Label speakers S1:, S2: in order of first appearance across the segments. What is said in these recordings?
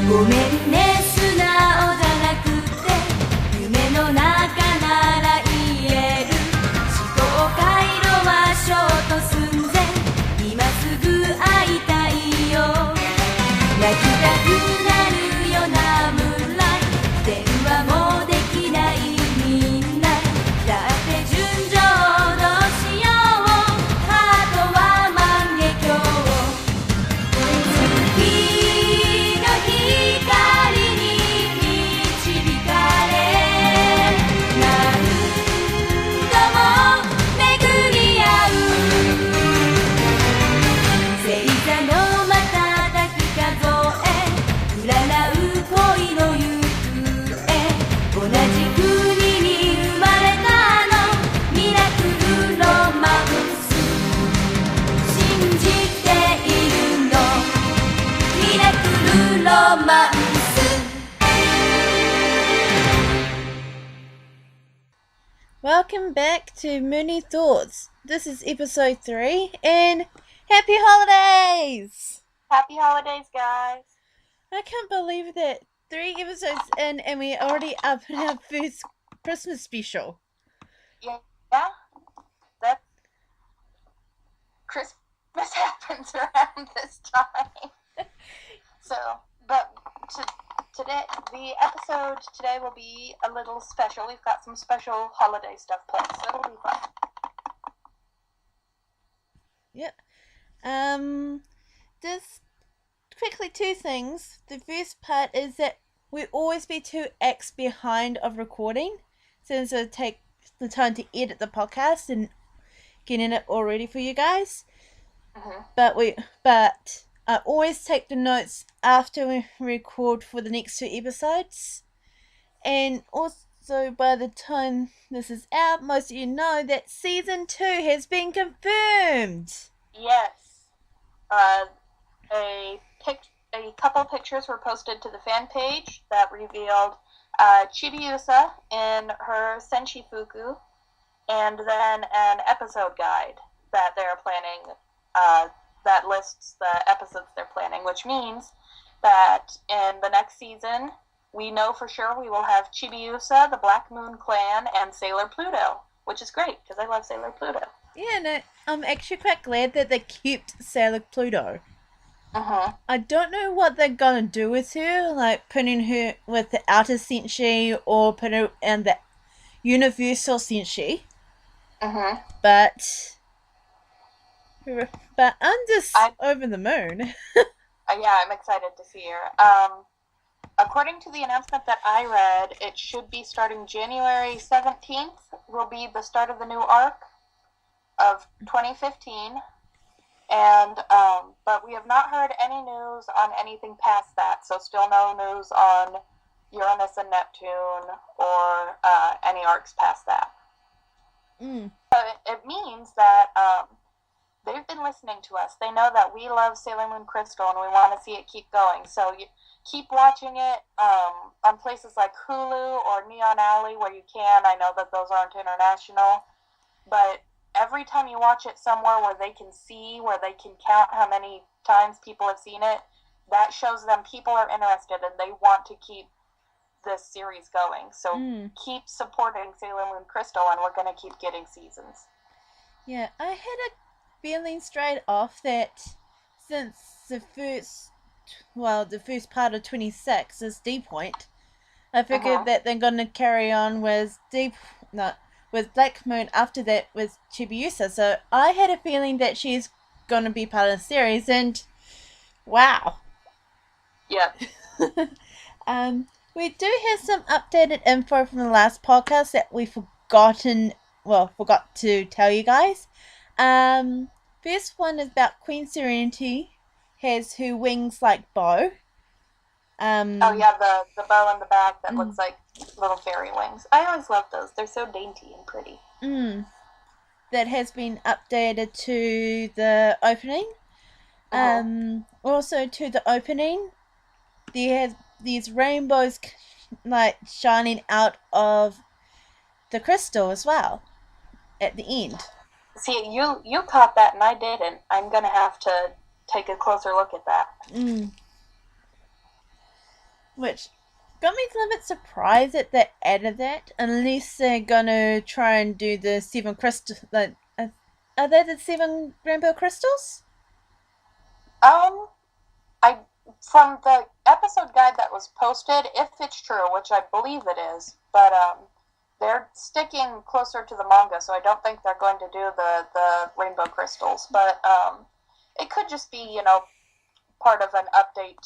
S1: ごめんね素直じゃなくて夢の中なら言える思考回路はショート寸前今すぐ会いたいよ泣きたくなるよなムーンライト電話もできないみんなだって純情どうしようハートは万華鏡月の光に導かれ何度も巡り合う星座の瞬き数え占う恋の行方同じ国に生まれたのミラクルロマンス信じているのミラクルロマンス
S2: Welcome back to Moonie Thoughts. This is episode 3 and happy holidays!
S3: Happy holidays, guys.
S2: I can't believe that 3 episodes in and we're already up in our first Christmas special.
S3: Yeah, that Christmas happens around this time. So, but today, the episode today will be a little special. We've got some special holiday stuff planned, so it'll be fun.
S2: Yep. Just quickly 2 things. The first part is that we always be 2 acts behind of recording, since it'll take the time to edit the podcast and getting it all ready for you guys. But I always take the notes after we record for the next 2 episodes. And also by the time this is out, most of you know that season 2 has been confirmed.
S3: Yes. A couple pictures were posted to the fan page that revealed Chibiusa in her Senshifuku, and then an episode guide that they're planning, that lists the episodes they're planning, which means that in the next season, we know for sure we will have Chibiusa, the Black Moon Clan, and Sailor Pluto, which is great, because I love Sailor Pluto.
S2: Yeah, no, I'm actually quite glad that they kept Sailor Pluto. I don't know what they're gonna do with her, like putting her with the outer senshi or put her in the universal senshi. But I'm just over the moon.
S3: Yeah, I'm excited to see her. According to the announcement that I read, it should be starting January 17th, will be the start of the new arc of 2015. And, but we have not heard any news on anything past that, so still no news on Uranus and Neptune or any arcs past that. So it means that they've been listening to us. They know that we love Sailor Moon Crystal and we want to see it keep going. So you keep watching it on places like Hulu or Neon Alley where you can. I know that those aren't international, but every time you watch it somewhere where they can see, where they can count how many times people have seen it, that shows them people are interested and they want to keep this series going. So keep supporting Sailor Moon Crystal and we're going to keep getting seasons.
S2: Yeah, I had a feeling straight off that since the first part of 26 is D Point, I figured that they're going to carry on with with Black Moon after that with Chibiusa. So I had a feeling that she's going to be part of the series, and wow.
S3: Yeah.
S2: We do have some updated info from the last podcast that we forgot to tell you guys. First one is about Queen Serenity has her wings like bow.
S3: Oh yeah, the bow on the back that looks like little fairy wings. I always love those. They're so dainty and pretty.
S2: That has been updated to the opening. Also to the opening, there has these rainbows like shining out of the crystal as well at the end.
S3: See, you caught that and I didn't. I'm gonna have to take a closer look at that.
S2: Which got me a little bit surprised that they added that, unless they're gonna try and do the 7 crystal. Like, are they the 7 rainbow crystals?
S3: From the episode guide that was posted, if it's true, which I believe it is, but they're sticking closer to the manga, so I don't think they're going to do the rainbow crystals. But it could just be, part of an update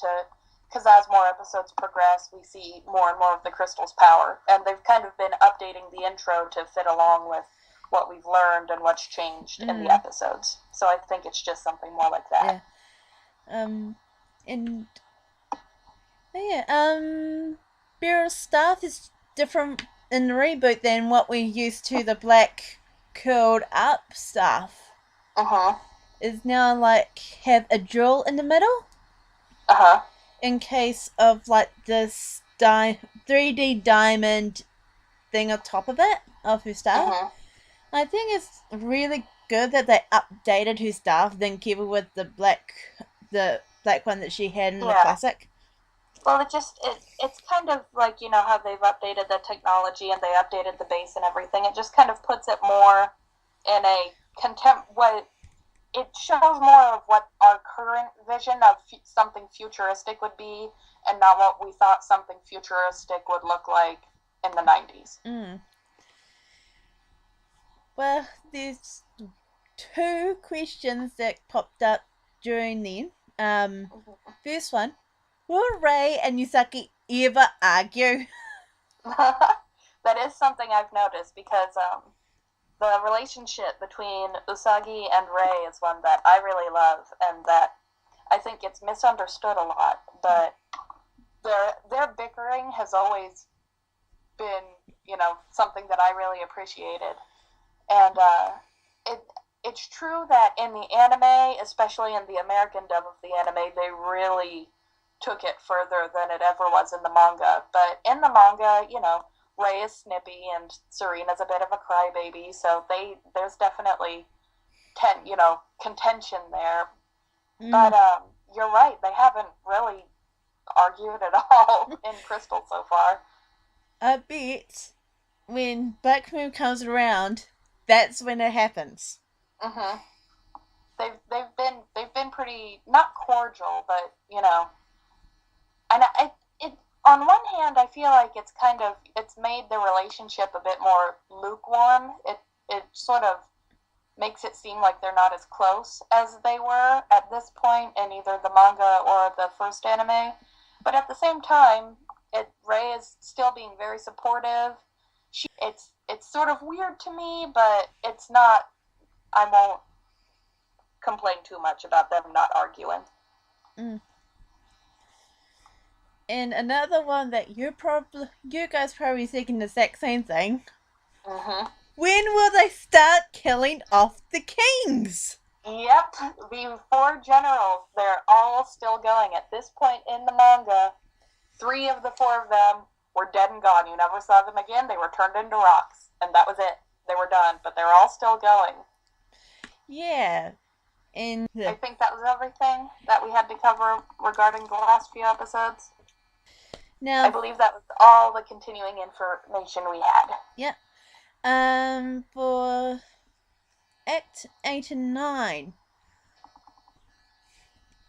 S3: because as more episodes progress, we see more and more of the crystal's power, and they've kind of been updating the intro to fit along with what we've learned and what's changed in the episodes. So I think it's just something more like that.
S2: Beerus' staff is different in the reboot than what we're used to. The black curled up staff is now have a drill in the middle in case of this 3D diamond thing on top of it of her staff. I think it's really good that they updated her staff than keep it with the black one that she had in the classic.
S3: Well, it's kind of like, how they've updated the technology and they updated the base and everything. It just kind of puts it more in a it shows more of what our current vision of something futuristic would be, and not what we thought something futuristic would look like in the 90s.
S2: Well, there's 2 questions that popped up during then. First one, will Rei and Yusaki ever argue?
S3: That is something I've noticed, because the relationship between Usagi and Rei is one that I really love, and that I think it's misunderstood a lot, but their bickering has always been, something that I really appreciated. And it's true that in the anime, especially in the American dub of the anime, they really took it further than it ever was in the manga. But in the manga, Rei is snippy and Serena's a bit of a crybaby, so there's definitely contention there. But you're right, they haven't really argued at all in Crystal so far.
S2: I bet when Black Moon comes around, that's when it happens.
S3: They've been pretty, not cordial, but and it on one hand I feel like it's made the relationship a bit more lukewarm. It sort of makes it seem like they're not as close as they were at this point in either the manga or the first anime. But at the same time, Rei is still being very supportive. It's sort of weird to me, but it's not. I won't complain too much about them not arguing.
S2: And another one that you guys probably thinking the exact same thing. When will they start killing off the kings?
S3: Yep, the 4 generals, they're all still going. At this point in the manga, 3 of the 4 of them were dead and gone. You never saw them again. They were turned into rocks, and that was it. They were done, but they're all still going.
S2: Yeah. And
S3: I think that was everything that we had to cover regarding the last few episodes.
S2: Now,
S3: I believe that was all the continuing information we had.
S2: Yep. For Act 8 and 9,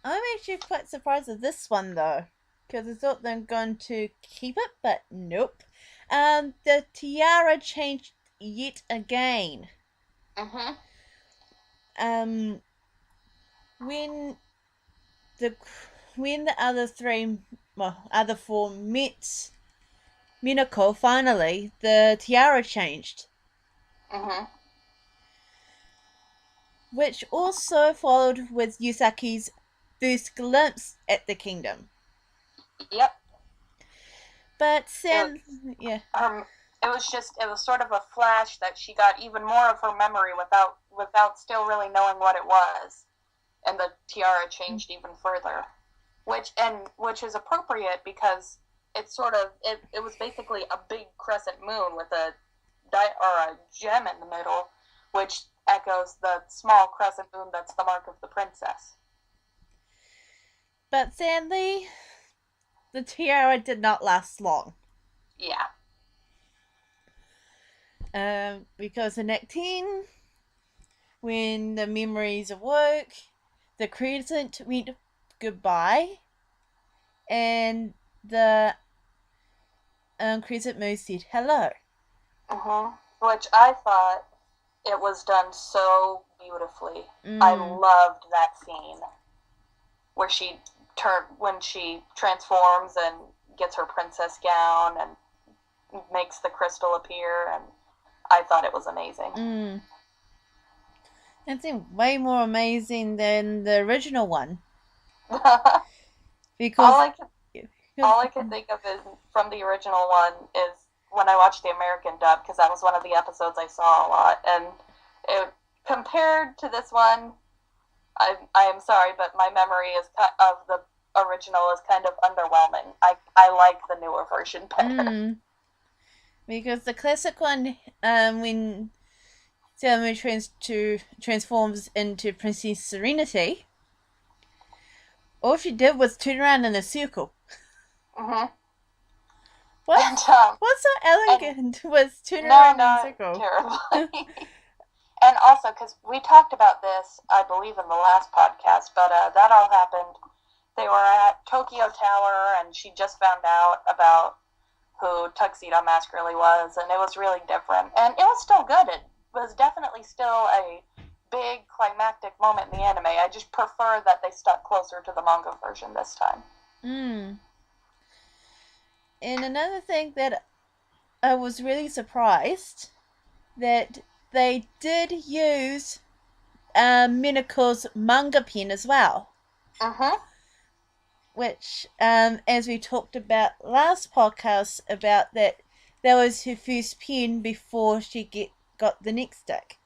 S2: I'm actually quite surprised at this one, though, because I thought they were going to keep it, but nope. The tiara changed yet again. When the other 4 met Minako, finally, the tiara changed. Which also followed with Yusaki's first glimpse at the kingdom.
S3: Yep.
S2: But Sam,
S3: it was sort of a flash that she got even more of her memory without still really knowing what it was. and the tiara changed even further, which is appropriate because it's sort of it was basically a big crescent moon with a gem in the middle, which echoes the small crescent moon that's the mark of the princess.
S2: But sadly, the tiara did not last long.
S3: Yeah.
S2: Because in Act 10, when the memories awoke, the crescent went goodbye, and the crescent moon said hello.
S3: Which I thought it was done so beautifully. I loved that scene where when she transforms and gets her princess gown and makes the crystal appear, and I thought it was amazing.
S2: It's way more amazing than the original one. Because
S3: all I can think of from the original one is when I watched the American dub, because that was one of the episodes I saw a lot, and compared to this one, I am sorry, but my memory of the original is kind of underwhelming. I like the newer version better.
S2: Because the classic one, when Sera Myu transforms into Princess Serenity, all she did was turn around in a circle. What's so elegant was turn around in a circle?
S3: Terribly. And also, because we talked about this, I believe, in the last podcast, but that all happened. They were at Tokyo Tower, and she just found out about who Tuxedo Mask really was, and it was really different. And it was still good. It was definitely still a big climactic moment in the anime. I just prefer that they stuck closer to the manga version this time.
S2: And another thing that I was really surprised that they did use Minako's manga pen as well. Which, as we talked about last podcast, about that was her first pen before she got the next stick.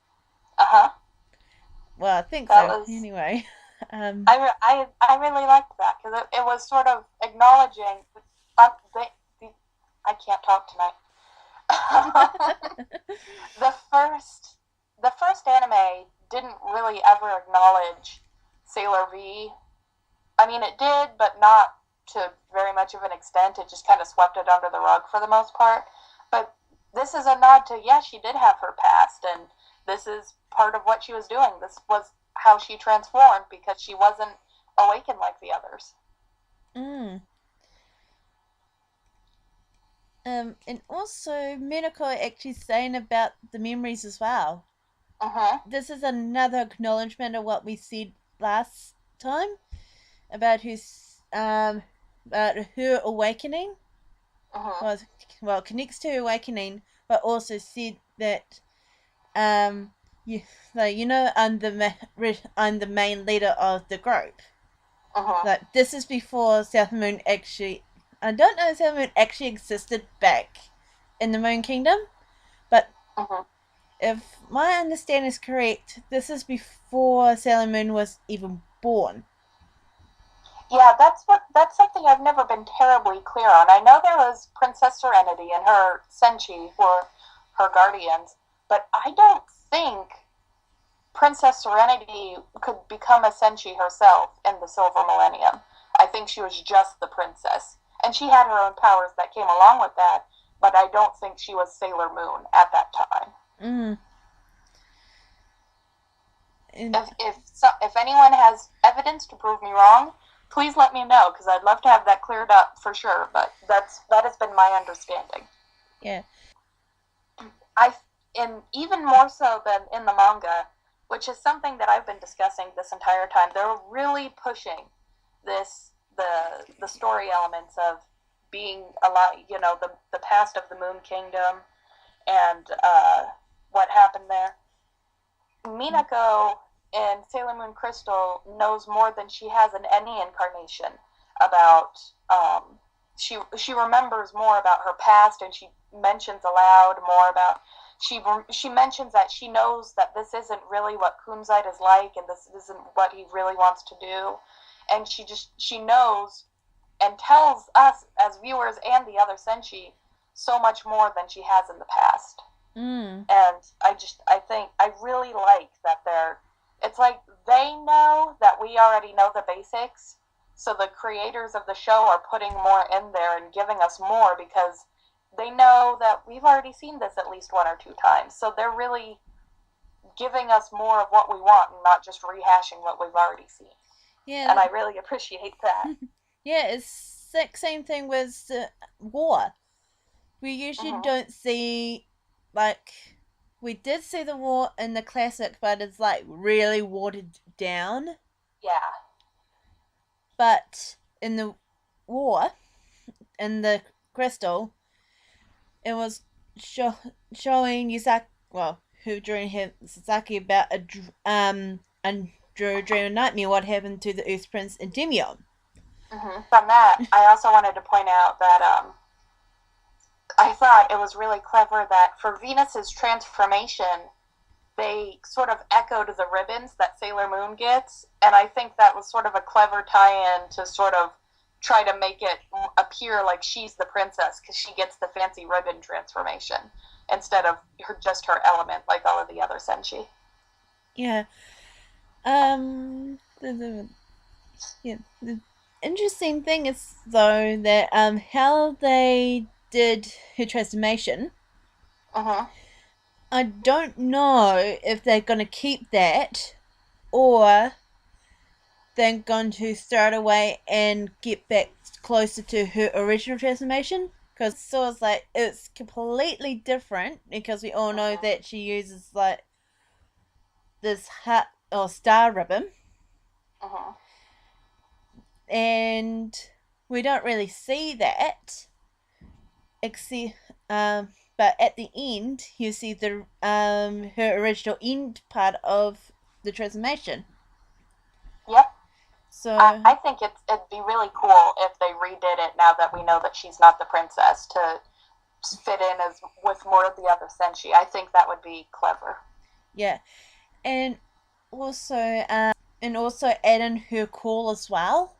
S2: Well, I think so. Anyway,
S3: I really liked that because it was sort of acknowledging. I can't talk tonight. The first anime didn't really ever acknowledge Sailor V. I mean, it did, but not to very much of an extent. It just kind of swept it under the rug for the most part. But this is a nod to, she did have her past, and this is part of what she was doing. This was how she transformed because she wasn't awakened like the others.
S2: And also, Minako actually saying about the memories as well. This is another acknowledgement of what we said last time about her awakening. Well, connects to her awakening, but also said that I'm the main leader of the group. Like, this is before South Moon actually. I don't know if Sailor Moon actually existed back in the Moon Kingdom, but if my understanding is correct, this is before Sailor Moon was even born.
S3: Yeah, that's something I've never been terribly clear on. I know there was Princess Serenity and her Senshi were her guardians, but I don't think Princess Serenity could become a Senshi herself in the Silver Millennium. I think she was just the princess. And she had her own powers that came along with that, but I don't think she was Sailor Moon at that time. If anyone has evidence to prove me wrong, please let me know, because I'd love to have that cleared up for sure, but that has been my understanding.
S2: Yeah.
S3: And even more so than in the manga, which is something that I've been discussing this entire time, they're really pushing the story elements of being alive, the past of the Moon Kingdom and what happened there. Minako in Sailor Moon Crystal knows more than she has in any incarnation about, she remembers more about her past, and she mentions aloud more about she mentions that she knows that this isn't really what Kunzite is like, and this isn't what he really wants to do, and she knows and tells us as viewers and the other senshi so much more than she has in the past. And I think I really like that it's like they know that we already know the basics, so the creators of the show are putting more in there and giving us more because they know that we've already seen this at least 1 or 2 times. So they're really giving us more of what we want and not just rehashing what we've already seen. Yeah. And I really appreciate that.
S2: Yeah, it's the same thing with war. We usually don't see, like, we did see the war in the classic, but it's, like, really watered down.
S3: Yeah.
S2: But in the war, in the crystal, it was showing Yusaki, who drew Sasaki about a dream nightmare what happened to the Earth Prince Endymion.
S3: From that, I also wanted to point out that I thought it was really clever that for Venus's transformation, they sort of echoed the ribbons that Sailor Moon gets, and I think that was sort of a clever tie-in to sort of try to make it appear like she's the princess because she gets the fancy ribbon transformation instead of just her element like all of the other senshi.
S2: Yeah. The interesting thing is, though, that how they did her transformation. I don't know if they're going to keep that or they're going to throw it away and get back closer to her original transformation. Because so it's like, it's completely different because we all know that she uses like this heart or star ribbon. And we don't really see that. Except, but at the end, you see the her original end part of the transformation.
S3: Yep.
S2: So
S3: I think it'd be really cool if they redid it now that we know that she's not the princess to fit in as with more of the other senshi. I think that would be clever.
S2: Yeah, and also add in her call as well.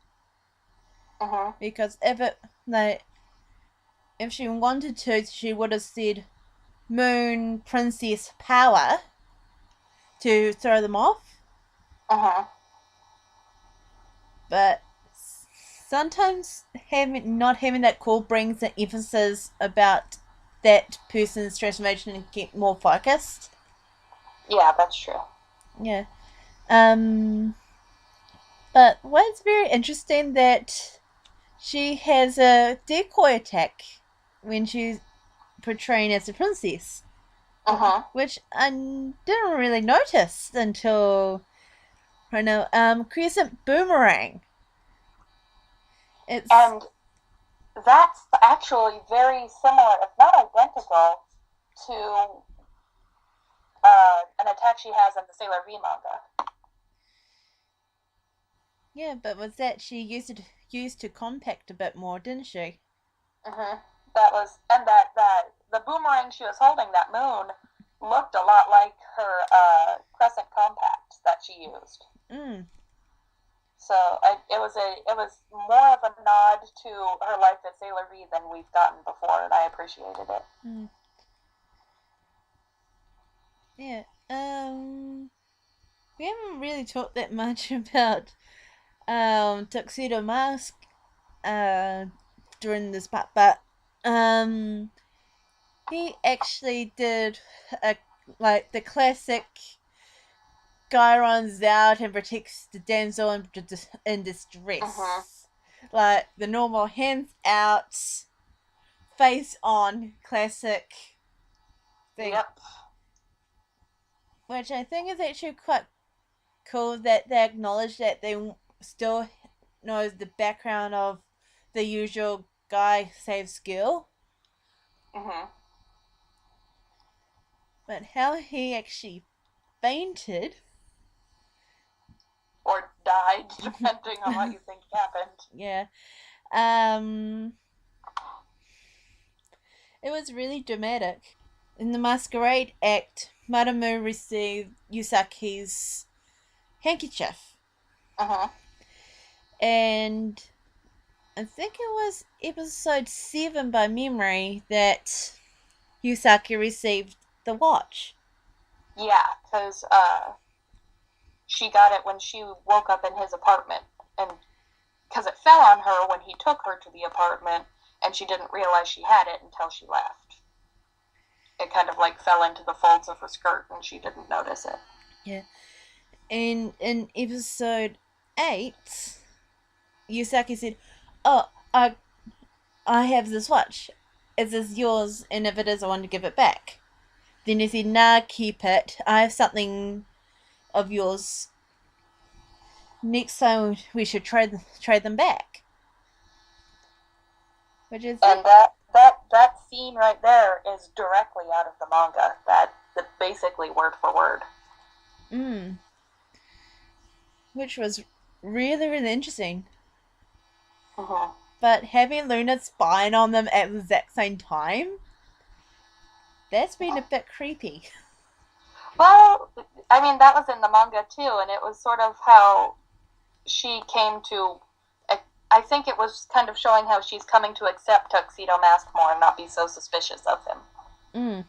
S2: Because if she wanted to, she would have said Moon Princess Power to throw them off. But sometimes not having that call brings an emphasis about that person's transformation and get more focused.
S3: Yeah, that's true.
S2: Yeah. But what's very interesting that she has a decoy attack when she's portraying as a princess. Which I didn't really notice until right now. Crescent Boomerang.
S3: And that's actually very similar, if not identical, to an attack she has in the Sailor V manga.
S2: Yeah, but was that she used to compact a bit more, didn't she?
S3: That was, and that the boomerang she was holding, that moon, looked a lot like her crescent compact that she used. So it was more of a nod to her life at Sailor V than we've gotten before, and I appreciated it.
S2: Yeah. We haven't really talked that much about Tuxedo Mask during this part, but he actually did the classic guy runs out and protects the damsel in distress. Like the normal hands out, face on classic thing.
S3: Yep.
S2: Which I think is actually quite cool that they acknowledge that they still know the background of the usual guy saves girl. But how he actually fainted
S3: or died, depending on what you think happened.
S2: Yeah. It was really dramatic. in the Masquerade Act, Marumu received Yusaki's handkerchief. And I think it was episode 7 by memory that Yusaki received the watch.
S3: Yeah, because she got it when she woke up in his apartment, and because it fell on her when he took her to the apartment, and she didn't realize she had it until she left. It kind of like fell into the folds of her skirt, and she didn't notice it.
S2: Yeah. And in episode 8, Yusaki said, "Oh, I have this watch. Is this yours? And if it is, I want to give it back." Then he said, "Nah, keep it. I have something of yours. Next time we should trade them back." Which is
S3: and that scene right there is directly out of the manga. That's basically word for word.
S2: Which was really, really interesting.
S3: Mm-hmm.
S2: But having Luna spying on them at the exact same time, that's been a bit creepy.
S3: Well, I mean, that was in the manga too, and it was sort of how she came to, I think it was kind of showing how she's coming to accept Tuxedo Mask more and not be so suspicious of him.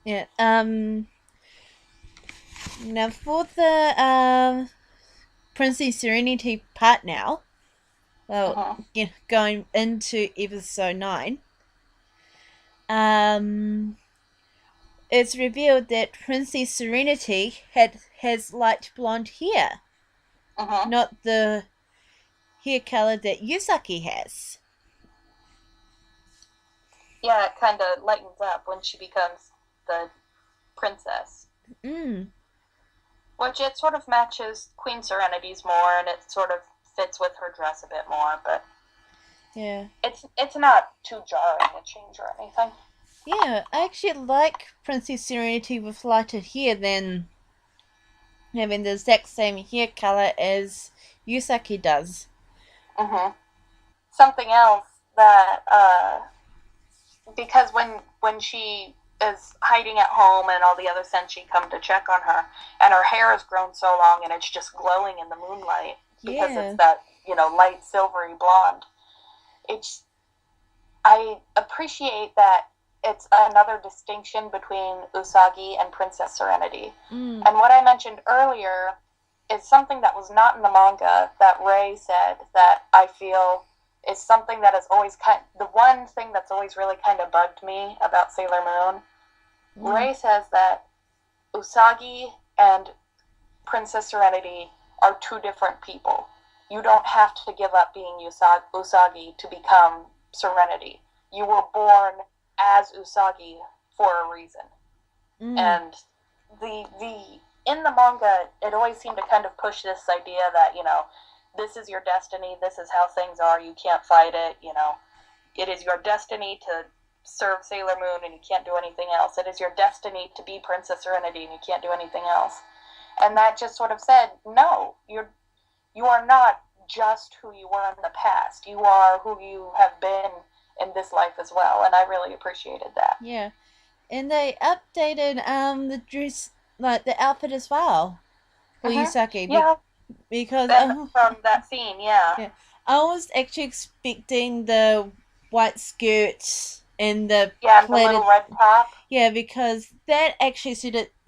S2: Yeah, now for the, Princess Serenity part now, well, going into episode 9, it's revealed that Princess Serenity has light blonde hair, not the hair color that Yusaki has.
S3: Yeah, it kind of lightens up when she becomes the princess. Which it sort of matches Queen Serenity's more, and it sort of fits with her dress a bit more, but
S2: yeah,
S3: it's not too jarring a change or anything.
S2: Yeah, I actually like Princess Serenity with lighter hair than having the exact same hair color as Yusaki does.
S3: Something else that because when she is hiding at home and all the other senshi come to check on her, and her hair has grown so long and it's just glowing in the moonlight because it's that, light silvery blonde. I appreciate that it's another distinction between Usagi and Princess Serenity. And what I mentioned earlier is something that was not in the manga that Ray said that I feel is something that is always the one thing that's always really kind of bugged me about Sailor Moon. Ray says that Usagi and Princess Serenity are two different people. You don't have to give up being Usagi to become Serenity. You were born as Usagi for a reason. And in the manga, it always seemed to kind of push this idea that, this is your destiny, this is how things are, you can't fight it, it is your destiny to serve Sailor Moon and you can't do anything else. It is your destiny to be Princess Serenity and you can't do anything else. And that just sort of said, no, you are not just who you were in the past. You are who you have been in this life as well, and I really appreciated that.
S2: Yeah. And they updated the dress, like the outfit as well for Yusaki.
S3: Yeah.
S2: Because
S3: from that scene, yeah.
S2: I was actually expecting the white skirt and the
S3: the little red top.
S2: Yeah, because that actually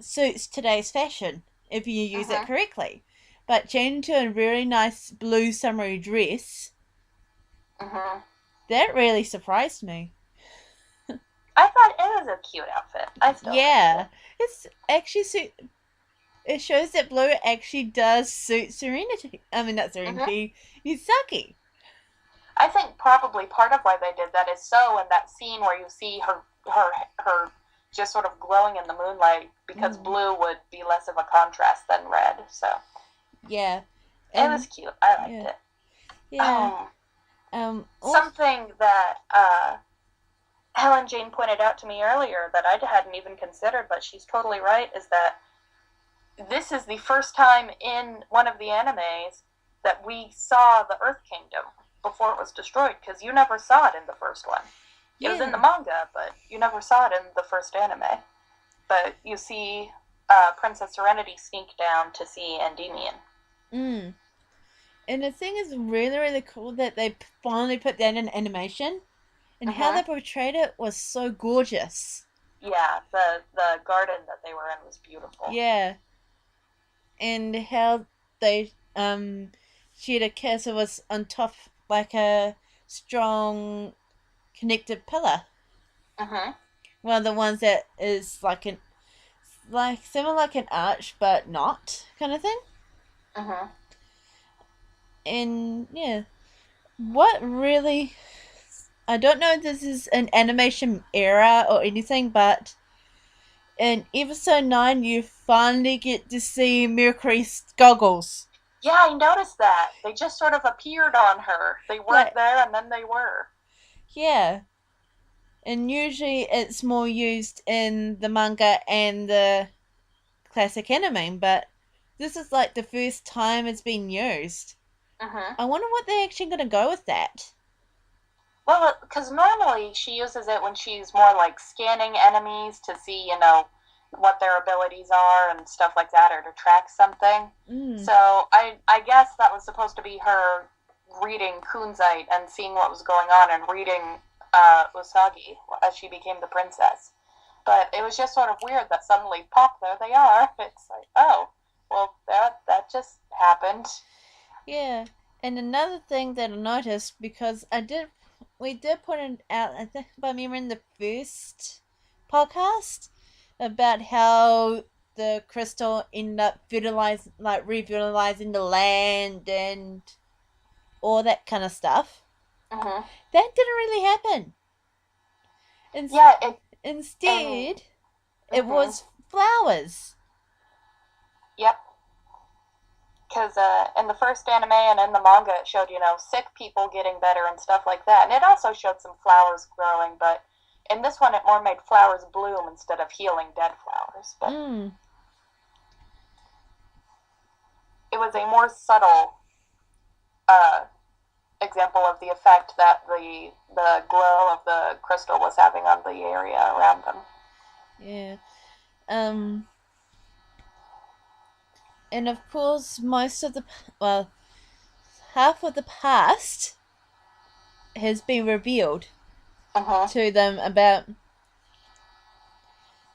S2: suits today's fashion if you use it correctly. But changing to a really nice blue summery dress, that really surprised me.
S3: I thought it was a cute outfit. I still like it.
S2: It's actually it shows that blue actually does suit Serenity. I mean, not Serenity, Yusaki.
S3: I think probably part of why they did that is so in that scene where you see her just sort of glowing in the moonlight, because blue would be less of a contrast than red. So
S2: yeah,
S3: it was cute. I liked it.
S2: Yeah.
S3: Something that Hellenjane pointed out to me earlier that I hadn't even considered, but she's totally right, is that this is the first time in one of the animes that we saw the Earth Kingdom before it was destroyed, because you never saw it in the first one. It was in the manga, but you never saw it in the first anime. But you see Princess Serenity sneak down to see Endymion.
S2: Mm. And the thing is really, really cool that they finally put that in animation. And how they portrayed it was so gorgeous.
S3: Yeah, the garden that they were in was beautiful.
S2: Yeah. And how they Shida Castle was on top like a strong connected pillar. One of the ones that is like similar like an arch but not kind of thing. And yeah, what really, I don't know if this is an animation era or anything, but in episode 9 you finally get to see Mercury's goggles.
S3: Yeah, I noticed that. They just sort of appeared on her. They weren't there and then they were.
S2: Yeah. And usually it's more used in the manga and the classic anime, but this is like the first time it's been used. I wonder what they're actually going to go with that.
S3: Well, because normally she uses it when she's more like scanning enemies to see, you know, what their abilities are and stuff like that, or to track something. So I guess that was supposed to be her reading Kunzite and seeing what was going on and reading Usagi as she became the princess. But it was just sort of weird that suddenly, pop, there they are. It's like, oh, well, that just happened.
S2: Yeah, and another thing that I noticed, because we did put it out, I think, by memory in the first podcast, about how the crystal ended up revitalizing the land and all that kind of stuff. That didn't really happen. Instead, it was flowers.
S3: Yep. Because in the first anime and in the manga, it showed, you know, sick people getting better and stuff like that. And it also showed some flowers growing, but in this one, it more made flowers bloom instead of healing dead flowers. But it was a more subtle example of the effect that the glow of the crystal was having on the area around them.
S2: Yeah. And of course, half of the past has been revealed to them about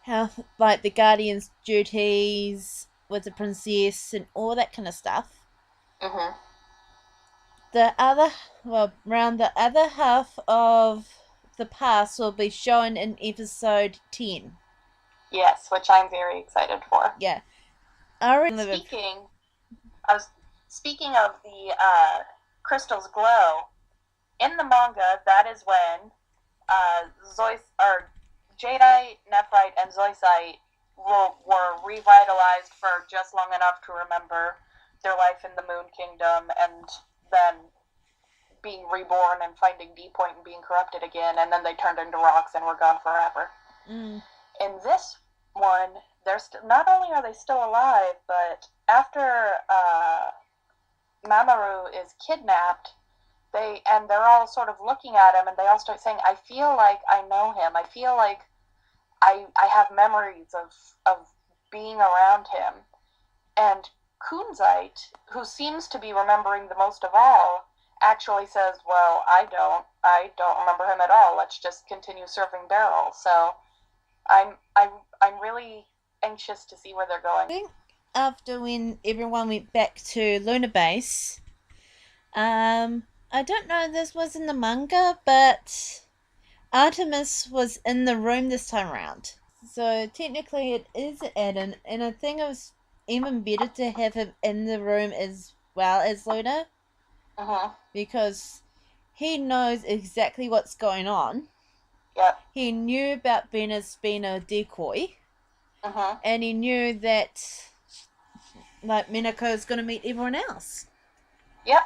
S2: how, like, the Guardian's duties with the princess and all that kind of stuff. Around the other half of the past will be shown in episode 10.
S3: Yes, which I'm very excited for.
S2: Yeah.
S3: Speaking of the crystal's glow, in the manga, that is when Jadeite, Nephrite, and Zoisite were revitalized for just long enough to remember their life in the Moon Kingdom, and then being reborn and finding D-Point and being corrupted again, and then they turned into rocks and were gone forever. In this one, not only are they still alive, but after Mamoru is kidnapped, they're all sort of looking at him, and they all start saying, I feel like I know him. I feel like I have memories of being around him. And Kunzite, who seems to be remembering the most of all, actually says, well, I don't remember him at all. Let's just continue surfing Beryl. So I'm really anxious to see where they're going.
S2: I think after when everyone went back to Lunar Base, I don't know if this was in the manga, but Artemis was in the room this time around. So technically it is Eden, and I think it was even better to have him in the room as well as Luna. Because he knows exactly what's going on.
S3: Yep.
S2: He knew about Venus being a decoy. And he knew that, like, Minako is going to meet everyone else.
S3: Yep.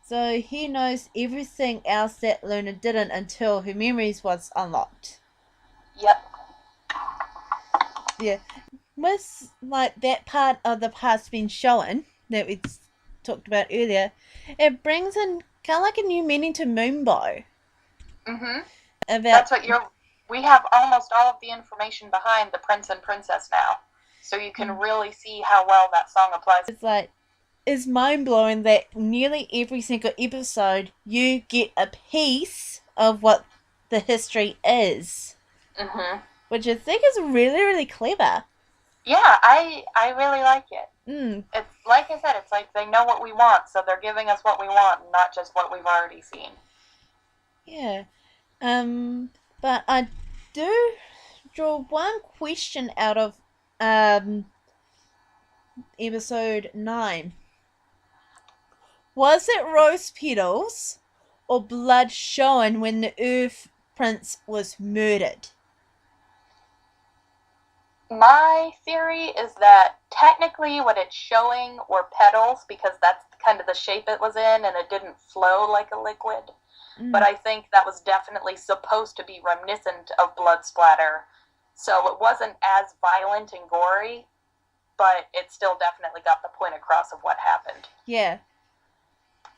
S2: So he knows everything else that Luna didn't until her memories was unlocked.
S3: Yep.
S2: Yeah. With, like, that part of the past being shown, that we talked about earlier, it brings in kind of like a new meaning to Moonbow.
S3: That's what we have almost all of the information behind the prince and princess now. So you can really see how well that song applies.
S2: It's like, it's mind-blowing that nearly every single episode you get a piece of what the history is.
S3: Mm-hmm.
S2: Which I think is really, really clever.
S3: Yeah, I really like it. It's like I said, it's like they know what we want, so they're giving us what we want, not just what we've already seen.
S2: Yeah. But I do draw one question out of episode 9. Was it rose petals or blood shown when the Earth Prince was murdered?
S3: My theory is that technically what it's showing were petals, because that's kind of the shape it was in and it didn't flow like a liquid. But I think that was definitely supposed to be reminiscent of blood splatter. So it wasn't as violent and gory, but it still definitely got the point across of what happened.
S2: Yeah.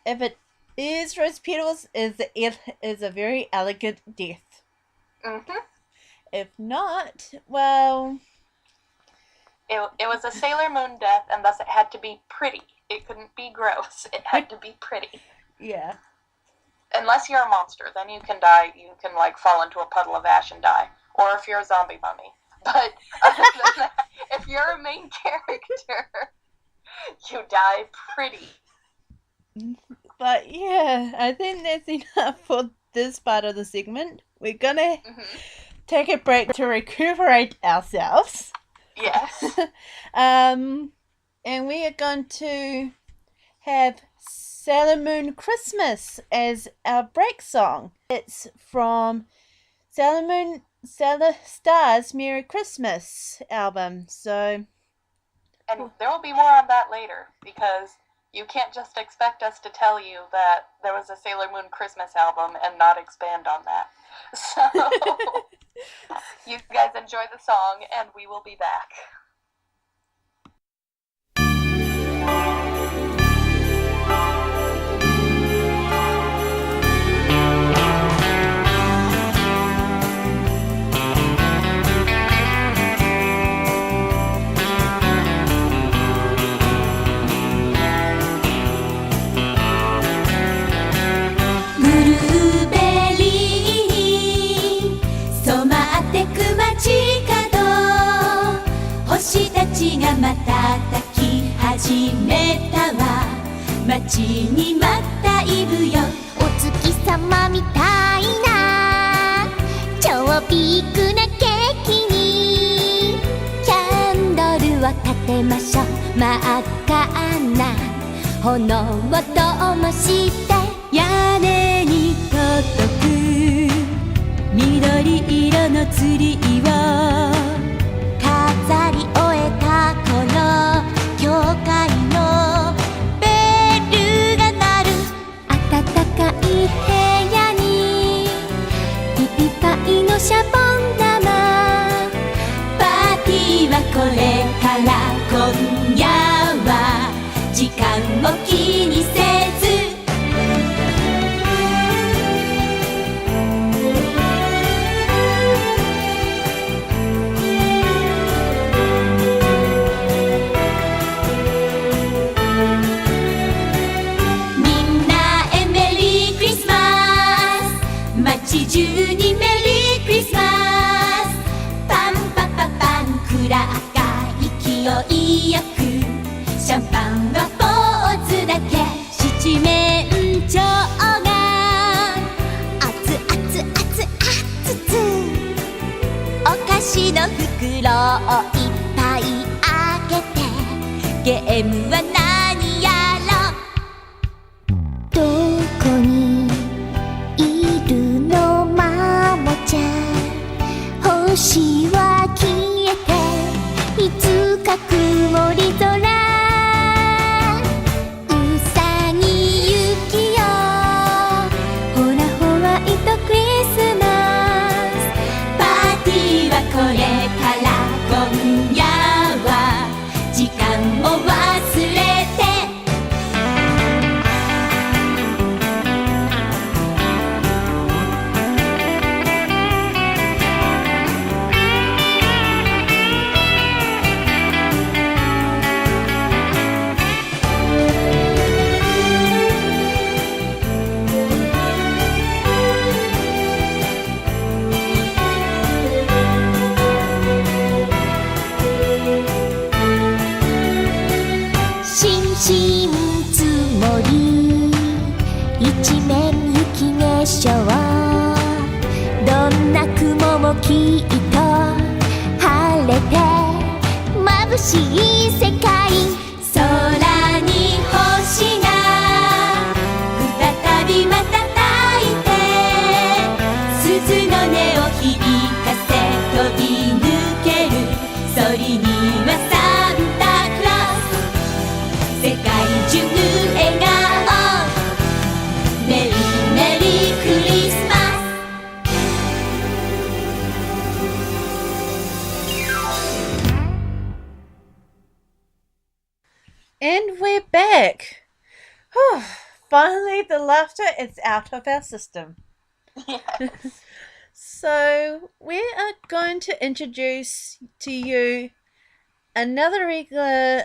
S2: If it is rose petals, it is a very elegant death.
S3: Mm-hmm.
S2: If not, well...
S3: It was a Sailor Moon death, and thus it had to be pretty. It couldn't be gross. It had to be pretty.
S2: Yeah.
S3: Unless you're a monster, then you can die. You can, like, fall into a puddle of ash and die. Or if you're a zombie mummy. But other than that, if you're a main character, you die pretty.
S2: But yeah, I think that's enough for this part of the segment. We're gonna take a break to recuperate ourselves.
S3: Yes.
S2: And we are going to have Sailor Moon Christmas as our break song. It's from Sailor Stars Merry Christmas album. So,
S3: and there will be more on that later, because you can't just expect us to tell you that there was a Sailor Moon Christmas album and not expand on that. So, you guys enjoy the song, and we will be back. 星たちが瞬き始めたわ待ちに待ったイブよお月様みたいな超ビッグなケーキにキャンドルを立てましょう真っ赤な炎を灯して屋根に届く緑色のツリーを飾り終えた頃教会のベルが鳴る暖かい部屋にピピパイのシャボン玉パーティーはこれから今夜は時間を気にせず街中にメリークリスマスパンパパパンクラッカー勢いよくシャンパンはポーズだけ七面鳥が熱々熱々お菓子の袋をいっぱい開けてゲームは何やろどこに星は消えていつか曇り空うさぎ雪よほらホワイトクリスマスパーティーはこれから今夜は時間を忘れ
S1: 新つもり一面雪化粧どんな雲もきっと晴れて眩しい世界空に星が再び瞬いて鈴の音を響かせ飛び抜けるそりにはサンタクロース世界中笑顔メリーメリークリスマス
S2: And we're back. Whew. Finally, the laughter is out of our system.
S3: Yes.
S2: So, we are going to introduce to you another regular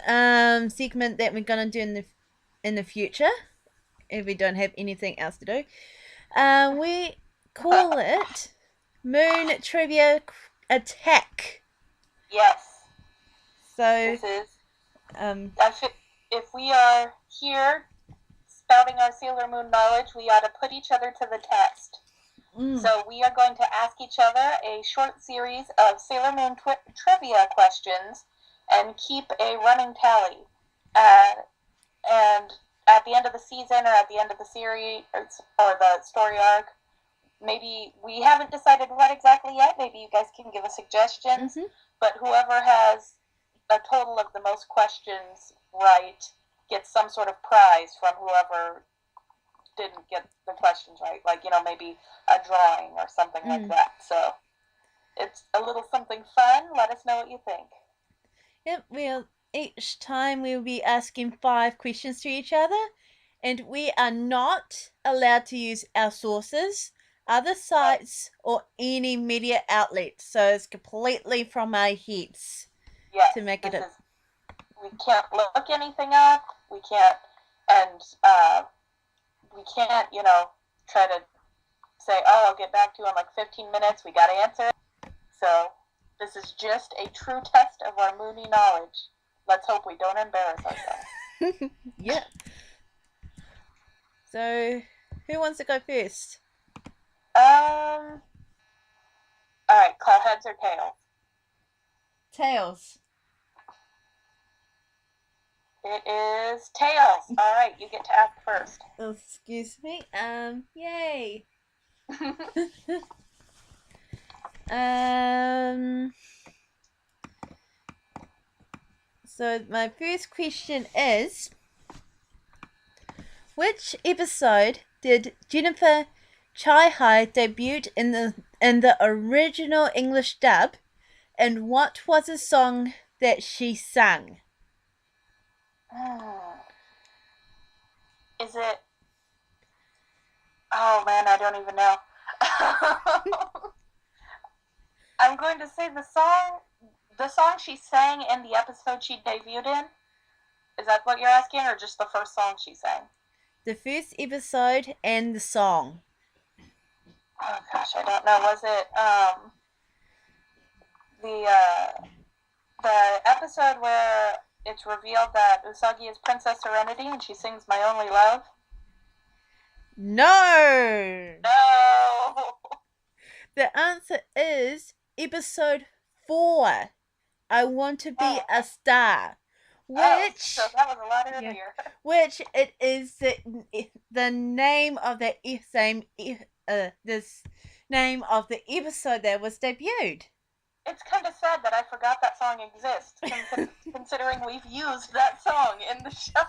S2: segment that we're going to do in the future, if we don't have anything else to do. We call it Moon Trivia Attack.
S3: Yes.
S2: So,
S3: This is. If we are here spouting our Sailor Moon knowledge, we ought to put each other to the test. So we are going to ask each other a short series of Sailor Moon trivia questions and keep a running tally. And at the end of the season or at the end of the series or the story arc, maybe we haven't decided what exactly yet. Maybe you guys can give us suggestions. But whoever has a total of the most questions right gets some sort of prize from whoever didn't get the questions right, like, maybe a drawing or something like that. So it's a little something fun. Let us know what you think.
S2: Yep, each time we'll be asking 5 questions to each other, and we are not allowed to use our sources, other sites, or any media outlets. So it's completely from our heads.
S3: Yes,
S2: to make it
S3: we can't look anything up. We can't, try to say, oh, I'll get back to you in like 15 minutes. We got to answer it. So this is just a true test of our Moonie knowledge. Let's hope we don't embarrass ourselves.
S2: Yeah. So, who wants to go first?
S3: All right, call heads or tails?
S2: Tails.
S3: It is tails. All right, you get to ask first.
S2: Oh, excuse me. Yay. So my first question is, which episode did Jennifer Chai debut in the original English dub, and what was the song that she sang?
S3: Is it? Oh man, I don't even know. I'm going to say the song she sang in the episode she debuted in. Is that what you're asking, or just the first song she sang?
S2: The first episode and the song.
S3: Oh gosh, I don't know. Was it the episode where it's revealed that Usagi is Princess Serenity and she sings My Only Love?
S2: No!
S3: No!
S2: The answer is episode 4. I Want to Be a Star. Which,
S3: so that was a lot earlier.
S2: Yeah, which it is the name of the this name of the episode that was debuted.
S3: It's kind of sad that I forgot that song exists, considering we've used that song in the show.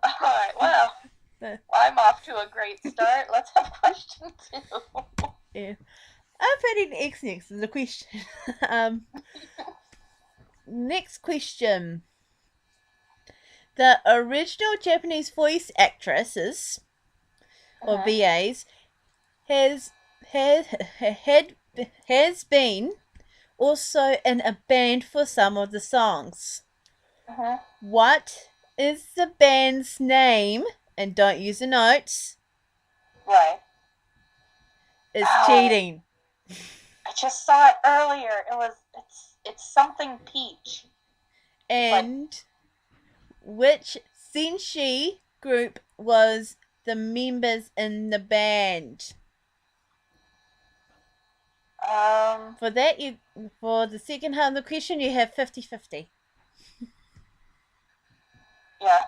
S3: Alright, well, I'm off to a great start. Let's have question 2.
S2: Yeah. I'm putting X next to the question. Next question. The original Japanese voice actresses, or VAs, has been also in a band for some of the songs. What is the band's name? And don't use the notes.
S3: Right.
S2: It's cheating.
S3: I just saw it earlier. It's something Peach.
S2: And which senshi group was the members in the band? For that, for the second half of the question, you have 50-50.
S3: Yeah.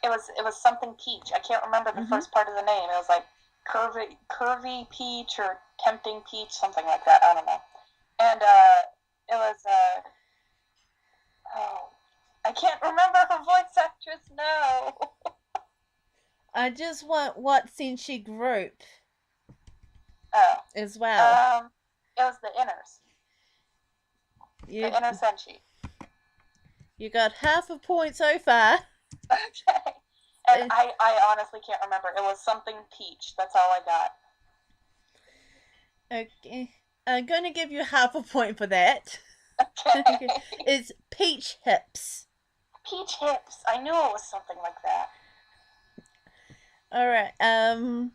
S3: It was something peach. I can't remember the first part of the name. It was like curvy peach or tempting peach, something like that. I don't know. And it was I can't remember her voice actress now.
S2: I just want what senshi group as well.
S3: It was the Inners. The Inner Senshi.
S2: You got half a point so far.
S3: Okay. And I honestly can't remember. It was something peach. That's all I got.
S2: Okay. I'm going to give you half a point for that.
S3: Okay.
S2: It's peach hips.
S3: Peach hips. I knew it was something like that.
S2: Alright,
S3: Aren't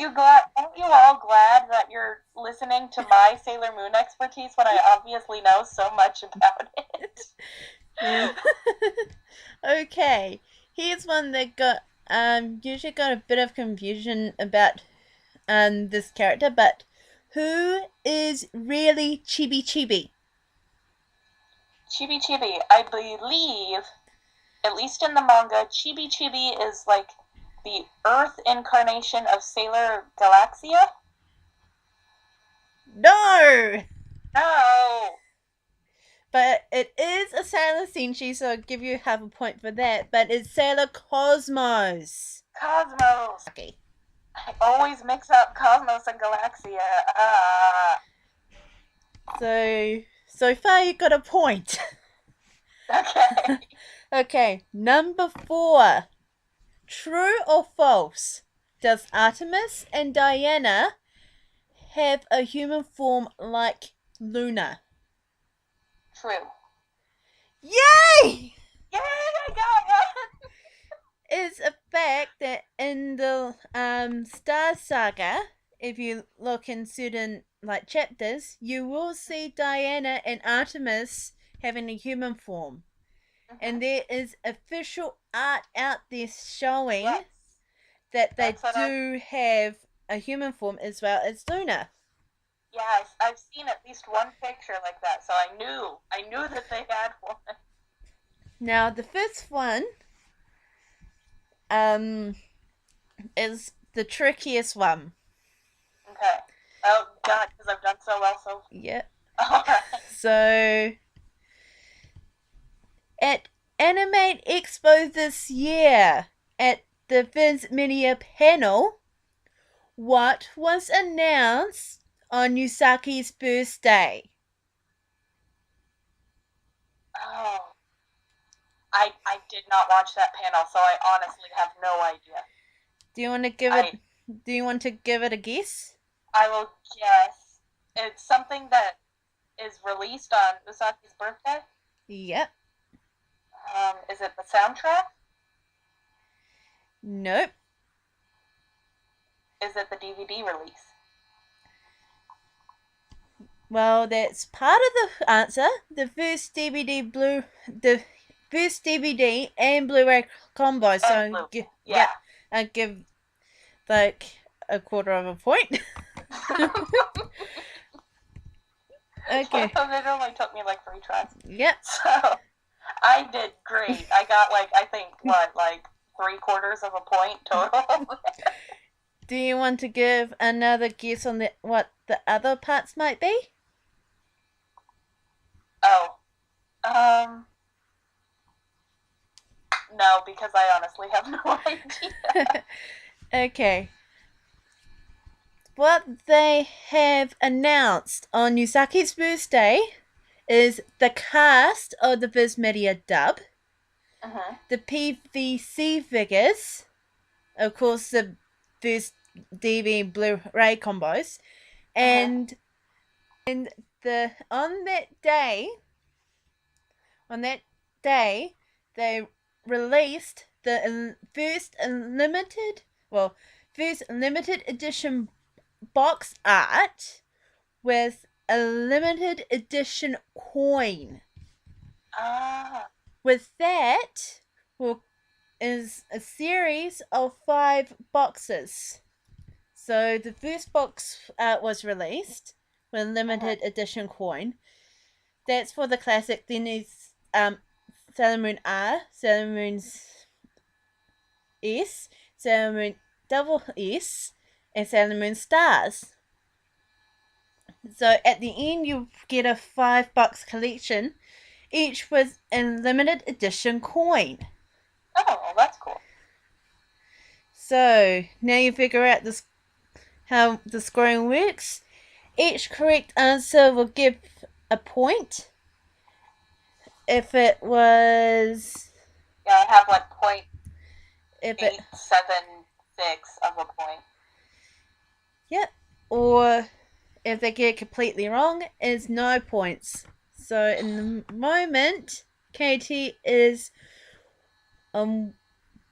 S3: you all glad that you're listening to my Sailor Moon expertise when I obviously know so much about it?
S2: Okay, here's one that got usually got a bit of confusion about this character, but who is really Chibi Chibi?
S3: Chibi Chibi, I believe, at least in the manga, Chibi Chibi is like the Earth incarnation of Sailor Galaxia?
S2: No!
S3: No!
S2: But it is a Sailor Senshi, so I'll give you half a point for that. But it's Sailor Cosmos.
S3: Cosmos!
S2: Okay.
S3: I always mix up Cosmos and Galaxia.
S2: So far you got a point.
S3: Okay.
S2: Okay, number 4. True or false? Does Artemis and Diana have a human form like Luna?
S3: True.
S2: Yay!
S3: Yay, I got it!
S2: It's a fact that in the Star Saga, if you look in certain chapters, you will see Diana and Artemis having a human form. And there is official art out there showing that they do have a human form as well as Luna.
S3: Yeah, I've seen at least one picture like that, so I knew that they had one.
S2: Now the first one is the trickiest one.
S3: Okay. Oh God, because I've done so well so far.
S2: Yep.
S3: Alright.
S2: So at Anime Expo this year, at the Viz Media panel, what was announced on Yusaki's birthday?
S3: Oh. I did not watch that panel, so I honestly have no idea.
S2: Do you want to give it a guess?
S3: I will guess. It's something that is released on Usaki's birthday?
S2: Yep.
S3: Is it the soundtrack?
S2: Nope.
S3: Is it the DVD release?
S2: Well, that's part of the answer. The first DVD and Blu-ray combo. So
S3: yeah,
S2: I give like a quarter of a point. Okay.
S3: It only took me like 3 tries.
S2: Yep.
S3: So I did great. I got I think 3/4 of a point total.
S2: Do you want to give another guess on what the other parts might be?
S3: Oh. No, because I honestly have no idea.
S2: Okay. What they have announced on Yusaki's birthday is the cast of the Viz Media dub, the PVC figures, of course the first DVD Blu-ray combos, and on that day they released the first limited edition box art with a limited edition coin.
S3: Ah.
S2: With that is a series of 5 boxes. So the first box was released with a limited edition coin. That's for the classic. Then there's Sailor Moon R, Sailor Moon S, Sailor Moon Double S, and Sailor Moon Stars. So at the end you get a $5 collection, each with a limited edition coin.
S3: Oh, well, that's cool.
S2: So now you figure out how the scoring works. Each correct answer will give a point. If it was...
S3: Yeah, I have like
S2: if
S3: 0.876 of a point.
S2: Yep. Or if they get it completely wrong, it's no points. So in the moment, Katie is 1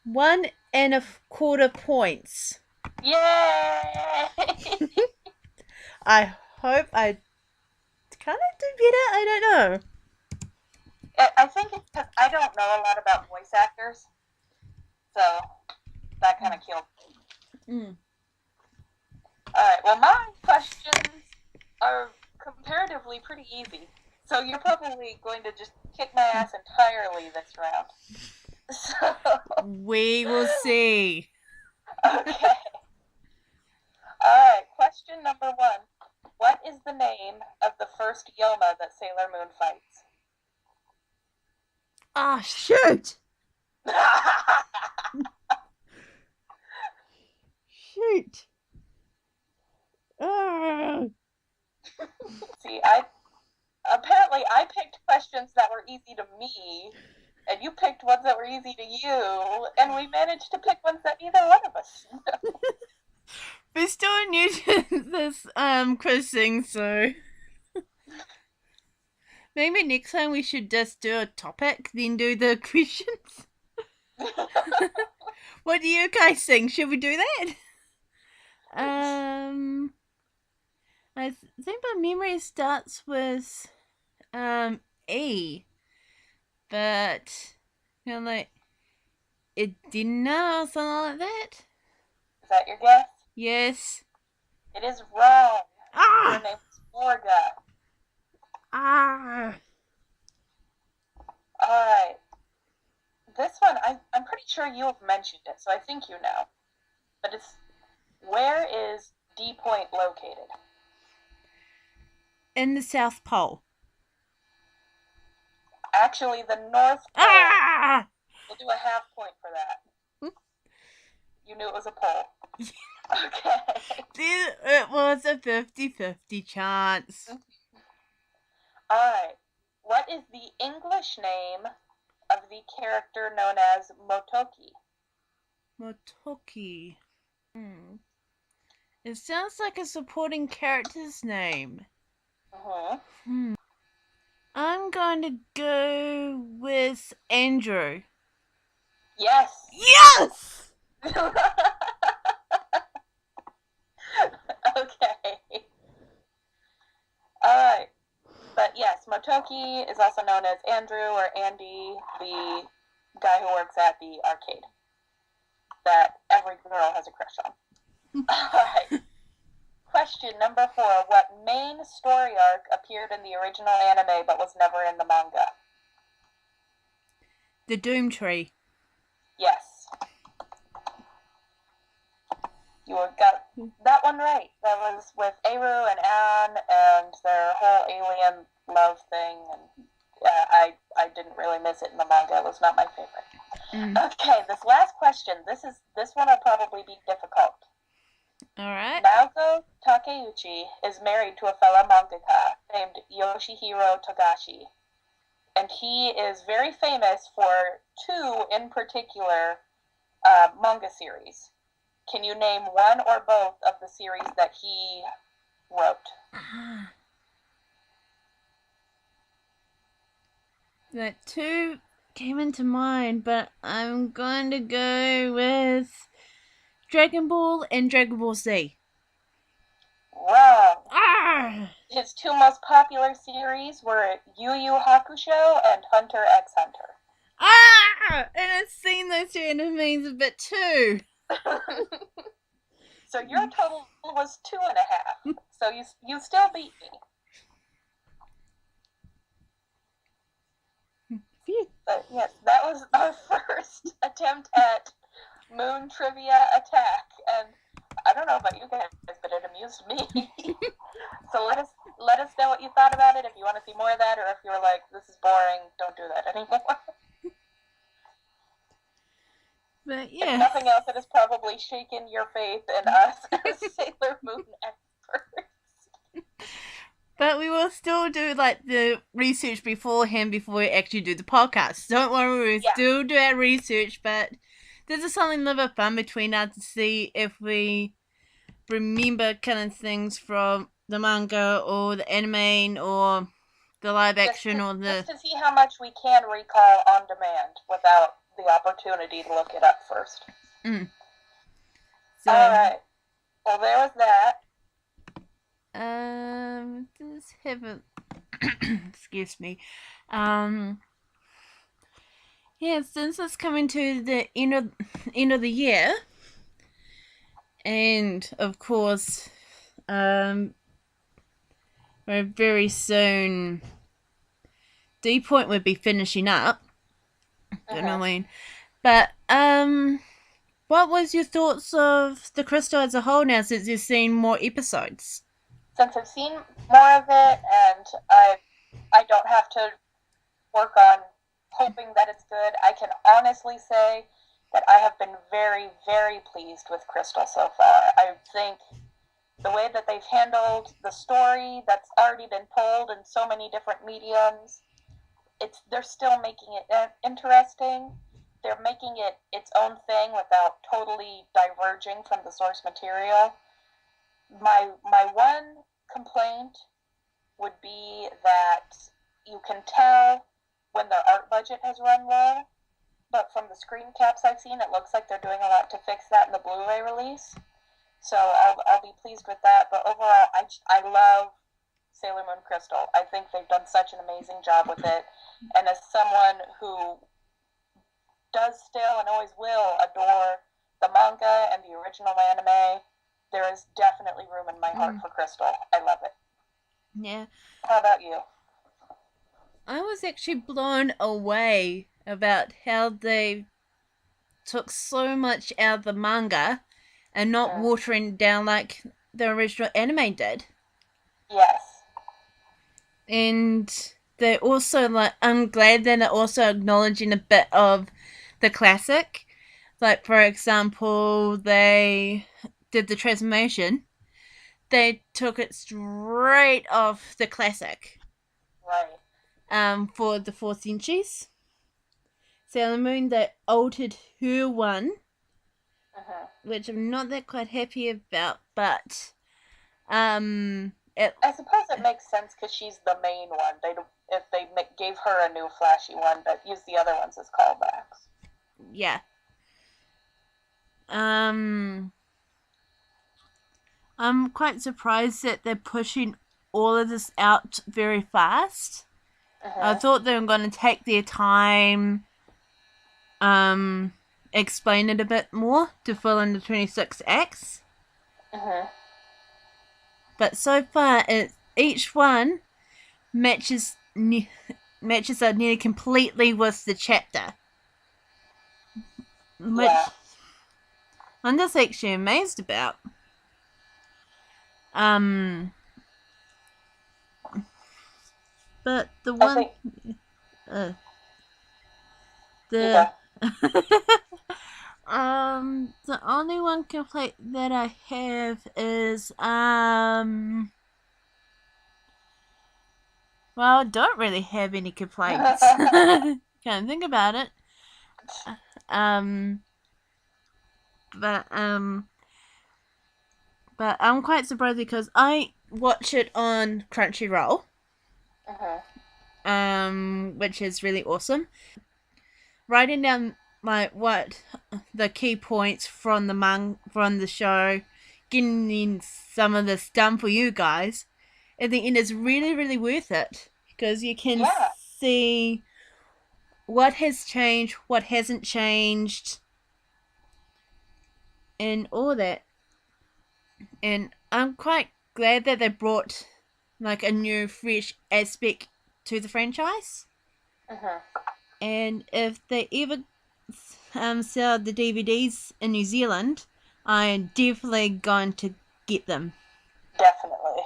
S2: 1/4 points.
S3: Yay!
S2: I hope I kind of do better. I don't know.
S3: I think it's because I don't know a lot about voice actors, so that kind of killed me. Alright, well, my questions are comparatively pretty easy, so you're probably going to just kick my ass entirely this round. So...
S2: We will see.
S3: Okay. Alright, question number 1. What is the name of the first Yoma that Sailor Moon fights?
S2: Ah, shoot! Shoot!
S3: See, apparently I picked questions that were easy to me, and you picked ones that were easy to you, and we managed to pick ones that neither one of us know.
S2: We're still new to this quizzing, so maybe next time we should just do a topic, then do the questions. What do you guys think? Should we do that? I think my memory starts with E, but like Edina or something like that.
S3: Is that your guess?
S2: Yes.
S3: It is wrong.
S2: Ah!
S3: Her name is Morga.
S2: Ah!
S3: Alright. This one, I'm pretty sure you have mentioned it, so I think you know. But it's, where is D Point located?
S2: In the South Pole.
S3: Actually, the North Pole.
S2: Ah!
S3: We'll do a half point for that. You knew it was a pole. Okay.
S2: It was a 50-50 chance.
S3: Alright. What is the English name of the character known as Motoki?
S2: Motoki. It sounds like a supporting character's name. I'm going to go with Andrew.
S3: Yes!
S2: Yes!
S3: Okay. Alright. But yes, Motoki is also known as Andrew or Andy, the guy who works at the arcade that every girl has a crush on. Alright. Question number 4. What main story arc appeared in the original anime but was never in the manga?
S2: The Doom Tree.
S3: Yes. You got that one right. That was with Eru and Anne and their whole alien love thing. And I didn't really miss it in the manga. It was not my favorite. Okay, this last question. This one will probably be difficult.
S2: Alright.
S3: Naoko Takeuchi is married to a fellow mangaka named Yoshihiro Togashi. And he is very famous for 2 in particular manga series. Can you name one or both of the series that he wrote?
S2: That 2 came into mind, but I'm going to go with Dragon Ball and Dragon Ball Z.
S3: Wrong.
S2: Ah!
S3: his two most popular series were Yu Yu Hakusho and Hunter x Hunter.
S2: Ah! And I've seen those two animes a bit too.
S3: So your total was 2.5. So you still beat me.
S2: Phew.
S3: But yes, that was our first attempt at Moon Trivia Attack, and I don't know about you guys, but it amused me. So let us know what you thought about it, if you want to see more of that, or if you were like, this is boring, don't do that anymore.
S2: But yeah.
S3: If nothing else, it has probably shaken your faith in us as Sailor Moon experts.
S2: But we will still do like the research beforehand before we actually do the podcast. Don't worry, we'll still do our research, but this is something a little bit fun between us to see if we remember kind of things from the manga or the anime or the live action
S3: just to see how much we can recall on demand without the opportunity to look it up first.
S2: So,
S3: alright. Well, there was that.
S2: Just have a excuse me. Yeah, since it's coming to the end of the year, and of course, we're very soon. D-Point would be finishing up. You know what I mean? But what was your thoughts of the Crystal as a whole now, since you've seen more episodes?
S3: Since I've seen more of it, and I don't have to work on hoping that it's good, I can honestly say that I have been very, very pleased with Crystal so far. I think the way that they've handled the story that's already been told in so many different mediums, they're still making it interesting. They're making it its own thing without totally diverging from the source material. My one complaint would be that you can tell when their art budget has run low, but from the screen caps I've seen, it looks like they're doing a lot to fix that in the Blu-ray release. So I'll be pleased with that. But overall, I love Sailor Moon Crystal. I think they've done such an amazing job with it. And as someone who does still and always will adore the manga and the original anime, there is definitely room in my heart for Crystal. I love it.
S2: Yeah.
S3: How about you?
S2: I was actually blown away about how they took so much out of the manga and not watering down like the original anime did.
S3: Yes.
S2: And they also, like, I'm glad that they're also acknowledging a bit of the classic. Like, for example, they did the transformation. They took it straight off the classic.
S3: Right.
S2: For the 4th centuries. Sailor Moon, they altered her one, which I'm not that quite happy about, but
S3: I suppose it makes sense because she's the main one. If they gave her a new flashy one, but use the other ones as callbacks.
S2: Yeah. I'm quite surprised that they're pushing all of this out very fast. I thought they were going to take their time, explain it a bit more to fill in the 26 acts. But so far, each one matches up nearly completely with the chapter. Which I'm just actually amazed about. But the one, the only one complaint that I have is, well, I don't really have any complaints. Can't think about it. But I'm quite surprised because I watch it on Crunchyroll. Which is really awesome. Writing down like what the key points from the show, getting in some of this done for you guys, at the end is really, really worth it because you can see what has changed, what hasn't changed, and all that. And I'm quite glad that they brought like a new, fresh aspect to the franchise. And if they ever sell the DVDs in New Zealand, I'm definitely going to get them.
S3: Definitely.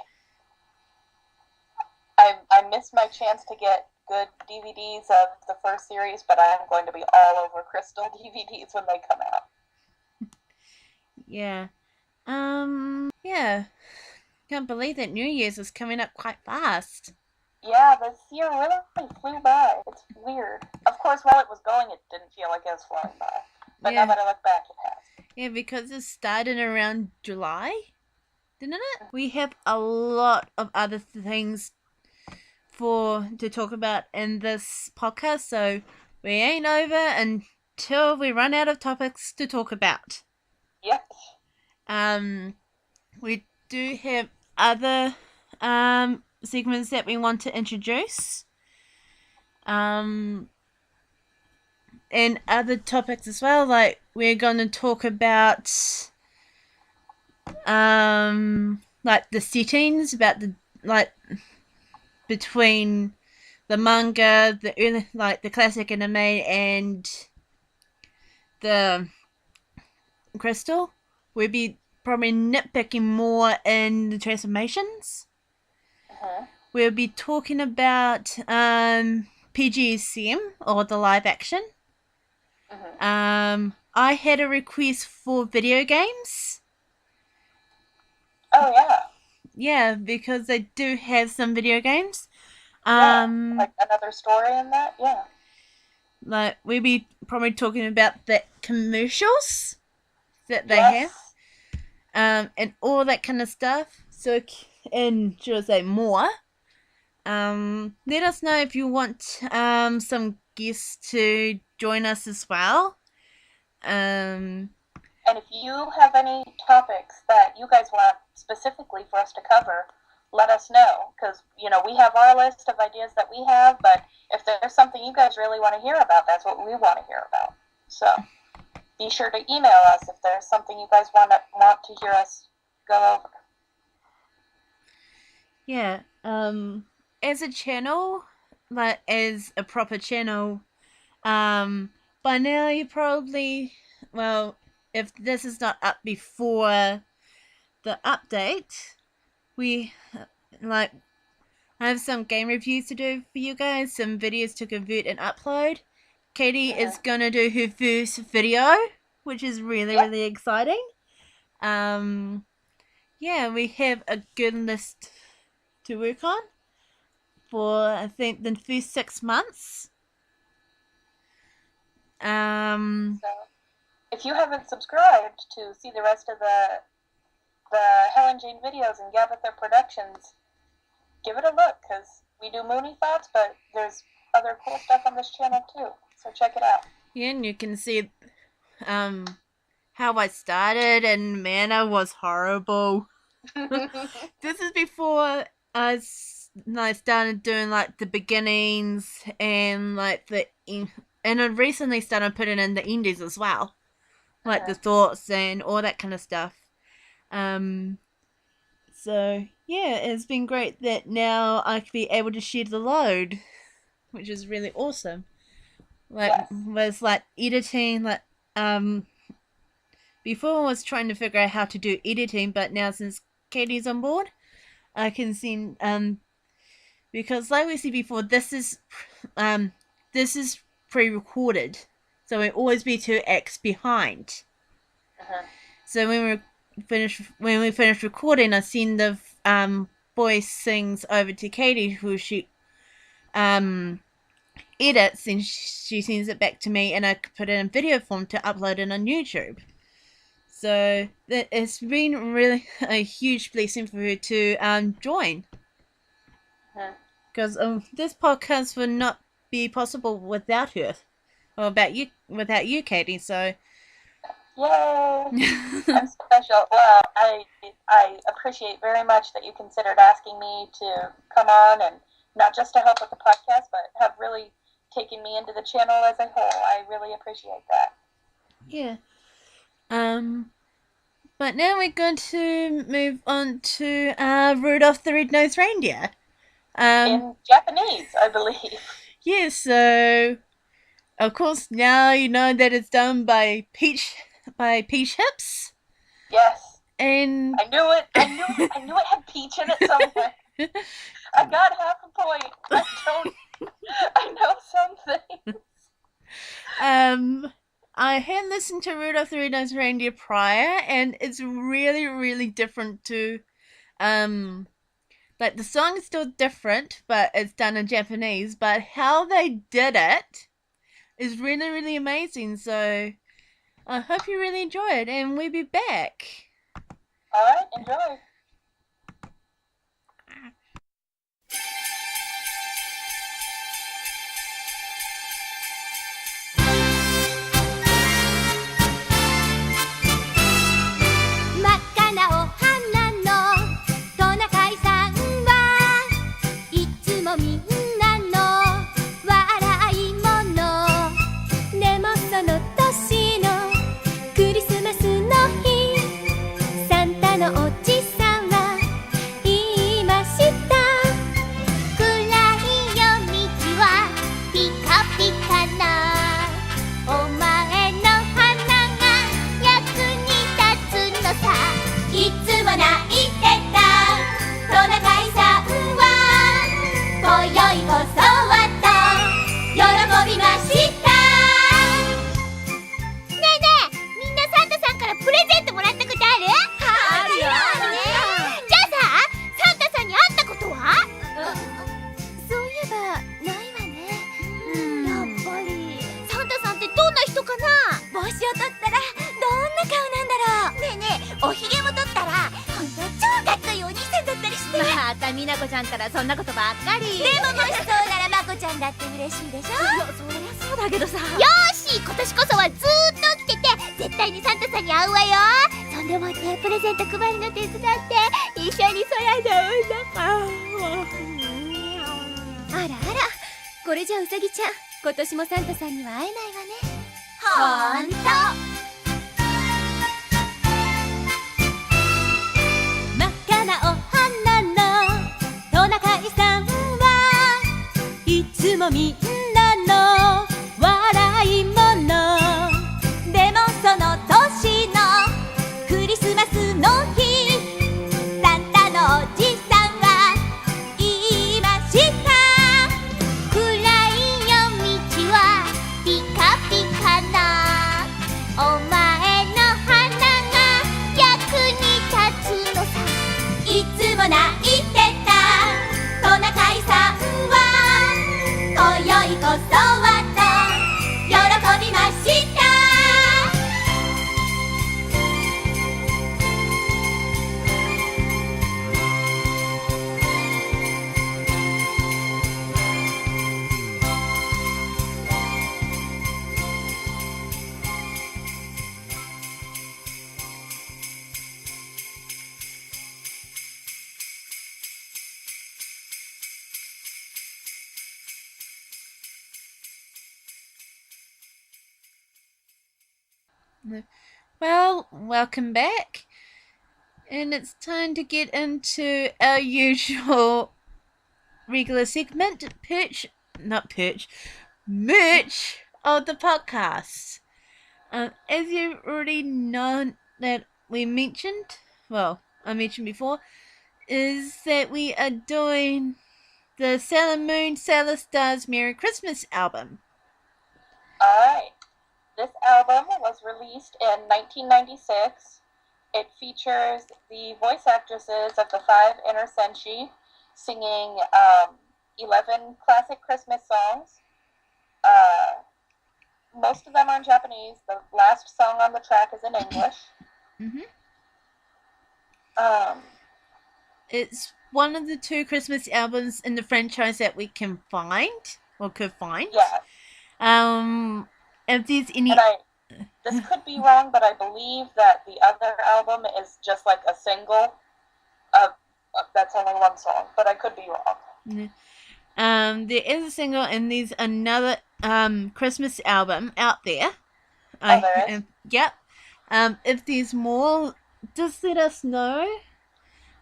S3: I missed my chance to get good DVDs of the first series, but I am going to be all over Crystal DVDs when they come out.
S2: Yeah. Yeah. Can't believe that New Year's is coming up quite fast.
S3: Yeah, this year really flew by. It's weird. Of course, while it was going, it didn't feel like it was flying by. But now that I look back, it has.
S2: Yeah, because it started around July, didn't it? We have a lot of other things to talk about in this podcast, so we ain't over until we run out of topics to talk about.
S3: Yep.
S2: We do have other segments that we want to introduce. And other topics as well, like we're going to talk about like the settings, about the between the manga, the early, like the classic anime, and the Crystal. We'll be probably nitpicking more in the transformations. We'll be talking about PGSM, or the live action. I had a request for video games.
S3: Oh, yeah.
S2: Yeah, because they do have some video games.
S3: Like another story in that? Yeah.
S2: Like, we'll be probably talking about the commercials that they have. And all that kind of stuff. So, and should I say more. Let us know if you want some guests to join us as well.
S3: And if you have any topics that you guys want specifically for us to cover, let us know. Because, you know, we have our list of ideas that we have, but if there's something you guys really want to hear about, that's what we want to hear about. So be sure to email us if there's something you guys want to hear us go over.
S2: Yeah. As a channel, like as a proper channel, by now you probably, well, if this is not up before the update, we I have some game reviews to do for you guys, some videos to convert and upload. Katie is gonna do her first video, which is really, really exciting. Yeah, we have a good list to work on for, I think, the first 6 months.
S3: So, if you haven't subscribed to see the rest of the Hellenjane videos and Gabather Productions, give it a look, because we do Moonie Thoughts, but there's other cool stuff on this channel too, so check it out.
S2: Yeah, and you can see how I started, and man, I was horrible. This is before I started doing like the beginnings and like and I recently started putting in the indies as well, like the thoughts and all that kind of stuff. So yeah, it's been great that now I can be able to share the load, which is really awesome. Like was like editing, like before I was trying to figure out how to do editing, but now since Katie's on board, I can see because like we said before, this is pre-recorded, so it always be 2 acts behind. So when we finish recording, I send the voice things over to Katie, who she edits, and she sends it back to me, and I put it in video form to upload it on YouTube. So it's been really a huge blessing for her to join, because this podcast would not be possible without her, or without you, Katie. So
S3: Yay! I'm special. Well, I appreciate very much that you considered asking me to come on, and not just to help with the podcast, but have really taken me into the channel as a whole. I really appreciate that.
S2: Yeah. But now we're going to move on to Rudolph the Red-Nosed Reindeer.
S3: In Japanese, I believe.
S2: Yeah, so of course now you know that it's done by Peach Hips.
S3: Yes.
S2: And
S3: I knew it. I knew it had peach in it somewhere. I got half a point. I know something.
S2: I had listened to Rudolph the Red-Nosed Reindeer prior, and it's really, really different to, like, the song is still different, but it's done in Japanese, but how they did it is really, really amazing, so I hope you really enjoy it, and we'll be back.
S3: Alright, enjoy.
S1: 美奈子ちゃんったらそんなことばっかり。でももしそうならまこちゃんだって嬉しいでしょ。いやそりゃそうだけどさ。よーし今年こそはずーっと起きてて絶対にサンタさんに会うわよ。そんでもってプレゼント配りの手伝って一緒にそやであらあらこれじゃうさぎちゃん今年もサンタさんには会えないわね。ほんと真っ赤なお花のトナカイさんはいつもみんなの笑いものでもその年のクリスマスの日サンタのおじさんは言いました暗い夜道はピカピカなお前の花が役に立つのさいつも泣いてたトナカイさんは今宵こそはと喜びました
S2: Well, welcome back. And it's time to get into our usual regular segment, merch of the podcast. As you already know that we mentioned, well, I mentioned before, is that we are doing the Sailor Moon, Sailor Stars Merry Christmas album.
S3: Alright. This album was released in 1996. It features the voice actresses of the 5 inner senshi singing 11 classic Christmas songs. Most of them are in Japanese. The last song on the track is in English.
S2: It's one of the 2 Christmas albums in the franchise that we can find, or could find.
S3: Yeah.
S2: If there's any...
S3: This could be wrong, but I believe that the other album is just like a single. That's only one song, but I could be wrong.
S2: There is a single and there's another Christmas album out there.
S3: There is?
S2: Yep. If there's more, just let us know.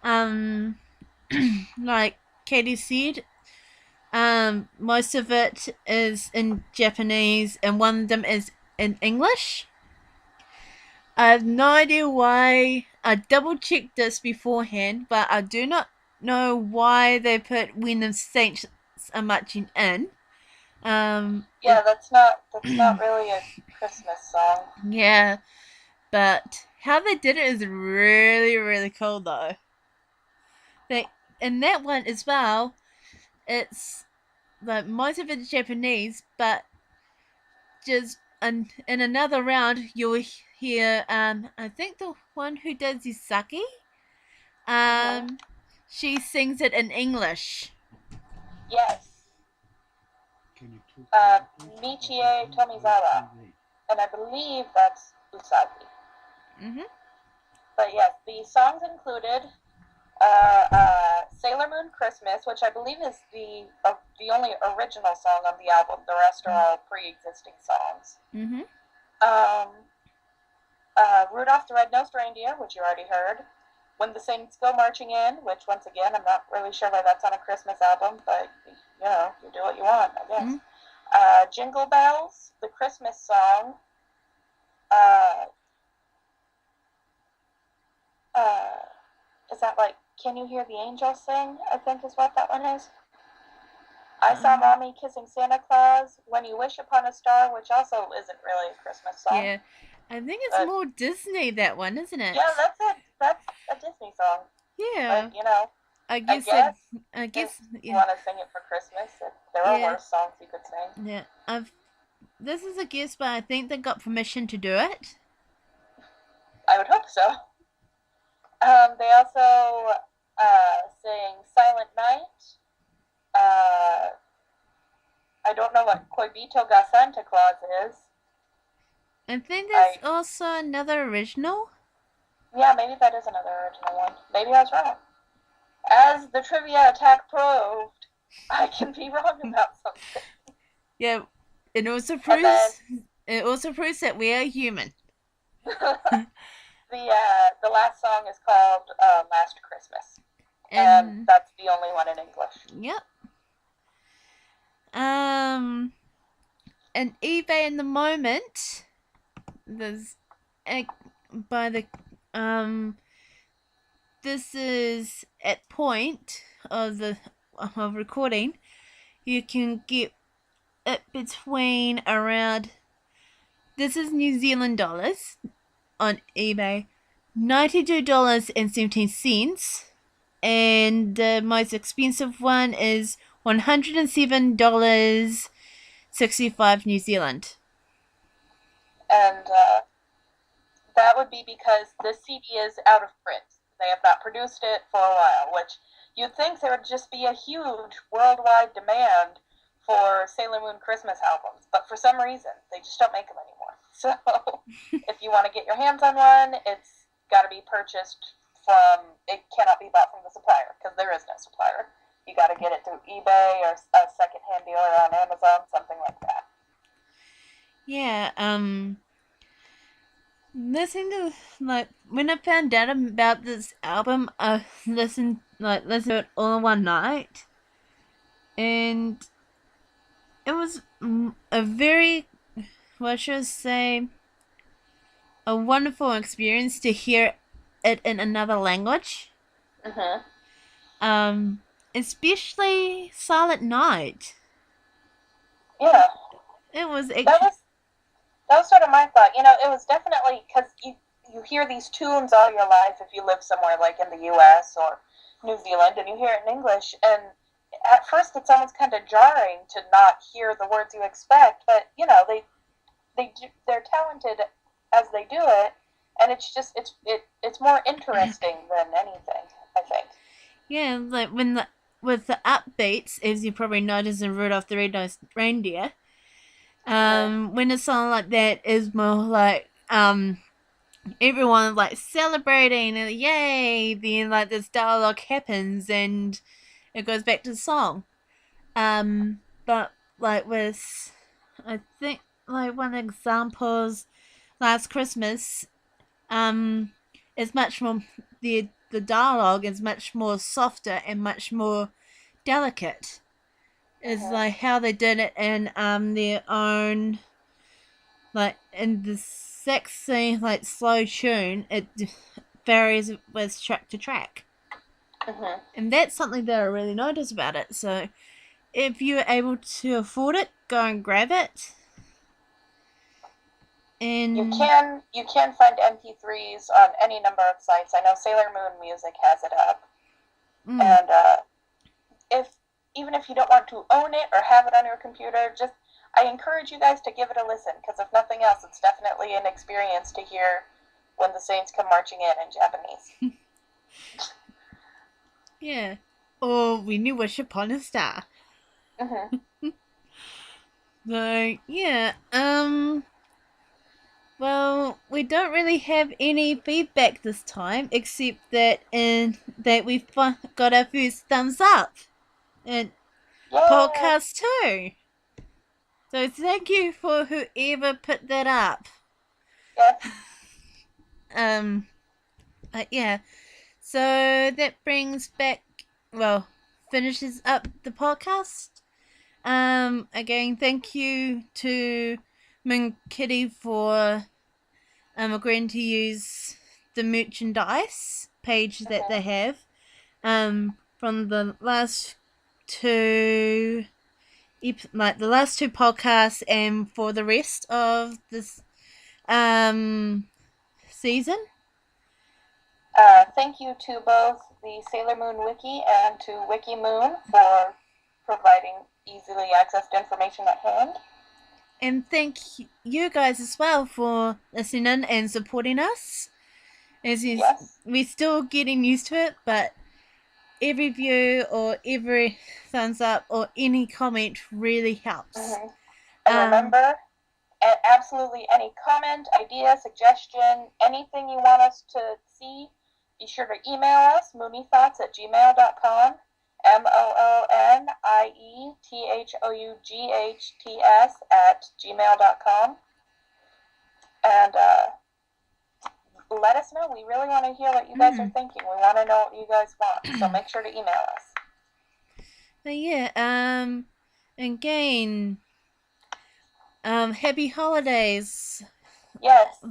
S2: Like Katie said, most of it is in Japanese and one of them is in English. I have no idea why. I double checked this beforehand, but I do not know why they put When the Saints Are Marching In.
S3: That's not really a Christmas song.
S2: Yeah, but how they did it is really, really cool though. In that one as well, it's like most of it's Japanese, but just in another round you'll hear I think the one who does Isaki, she sings it in English.
S3: Yes. Michie Tomizawa, and I believe that's Usagi.
S2: Mhm.
S3: But yes, the songs included Sailor Moon Christmas, which I believe is the only original song on the album. The rest are all pre-existing songs.
S2: Mhm.
S3: Rudolph the Red-Nosed Reindeer, which you already heard. When the Saints Go Marching In, which once again, I'm not really sure why that's on a Christmas album, but you do what you want, I guess.
S2: Mhm.
S3: Jingle Bells, the Christmas song. Is that like Can You Hear the Angels Sing? I think is what that one is. I Saw Mommy Kissing Santa Claus, When You Wish Upon a Star, which also isn't really a Christmas song.
S2: Yeah, I think it's more Disney, that one, isn't it?
S3: Yeah, that's a Disney song.
S2: Yeah.
S3: But,
S2: I guess
S3: you want to sing it for Christmas. There are worse songs you could sing.
S2: Yeah, this is a guess, but I think they got permission to do it.
S3: I would hope so. They also sing Silent Night. I don't know what Koibito ga Santa Claus is.
S2: I think that's also another original.
S3: Yeah, maybe that is another original one. Maybe I was wrong. As the trivia attack proved, I can be wrong about something.
S2: Yeah, it also proves that we are human.
S3: The last song is called Last Christmas. And that's the only one in English.
S2: Yep. And eBay in the moment, there's this is at point of recording, you can get it between around, this is New Zealand dollars on eBay, $92.17, and the most expensive one is $107.65 New Zealand.
S3: And that would be because the CD is out of print. They have not produced it for a while, which you'd think there would just be a huge worldwide demand for Sailor Moon Christmas albums, but for some reason, they just don't make them anymore. So, if you want to get your hands on one, it's got to be purchased it cannot be bought from the supplier, because there is no supplier. You got to get it through eBay or a second-hand dealer on Amazon, something like that.
S2: Yeah, listening to, when I found out about this album, I listened to it all in one night, and it was a very, a wonderful experience to hear it in another language. Especially Silent Night.
S3: Yeah.
S2: It was
S3: that was sort of my thought. It was definitely, because you hear these tunes all your life if you live somewhere like in the U.S. or New Zealand, and you hear it in English, and at first it's almost kind of jarring to not hear the words you expect, but, they're talented as they do it, and it's just, it's more interesting than anything, I think.
S2: Yeah, like with the upbeats, as you probably noticed in Rudolph the Red-Nosed Reindeer, When a song like that is more like everyone like celebrating and yay, then like this dialogue happens and it goes back to the song. But like with, I think like one example is Last Christmas. Is much more the dialogue is much more softer and much more delicate. It's like how they did it in their own, like in the sexy like slow tune. It varies with track to track, and that's something that I really notice about it. So if you're able to afford it, go and grab it. And
S3: you can find MP3s on any number of sites. I know Sailor Moon Music has it up, and even if you don't want to own it or have it on your computer, I encourage you guys to give it a listen, because if nothing else, it's definitely an experience to hear when the Saints come marching in Japanese.
S2: Yeah. Or When You Wish Upon a Star. So yeah, well, we don't really have any feedback this time, except that we've got our first thumbs up in podcast 2. So thank you for whoever put that up. Yeah. So that finishes up the podcast. Again, thank you to Katie for agreeing to use the merchandise page that they have from the last two podcasts and for the rest of this season.
S3: Thank you to both the Sailor Moon Wiki and to Wiki Moon for providing easily accessed information at hand.
S2: And thank you guys as well for listening and supporting us. We're still getting used to it, but every view or every thumbs up or any comment really helps.
S3: And remember, absolutely any comment, idea, suggestion, anything you want us to see, be sure to email us, mooniethoughts@gmail.com, MOONIETHOUGHTS@gmail.com. And let us know. We really want to hear what you guys are thinking. We want to know what you guys want. So make sure to email us.
S2: But yeah, again, happy holidays.
S3: Yes.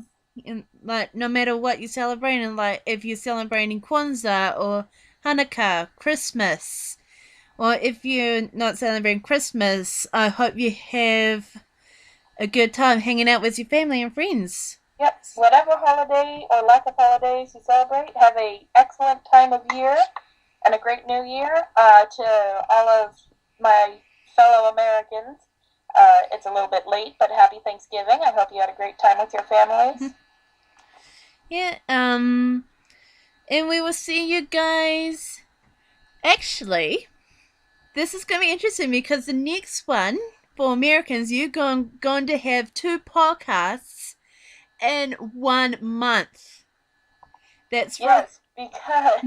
S2: And, like, no matter what you're celebrating, like if you're celebrating Kwanzaa or Hanukkah, Christmas, or if you're not celebrating Christmas, I hope you have a good time hanging out with your family and friends.
S3: Yep, whatever holiday or lack of holidays you celebrate, have an excellent time of year and a great new year. To all of my fellow Americans, it's a little bit late, but happy Thanksgiving. I hope you had a great time with your families.
S2: Yeah, and we will see you guys. Actually, this is going to be interesting because the next one for Americans, you're going to have 2 podcasts in 1 month. That's right.
S3: Yes, because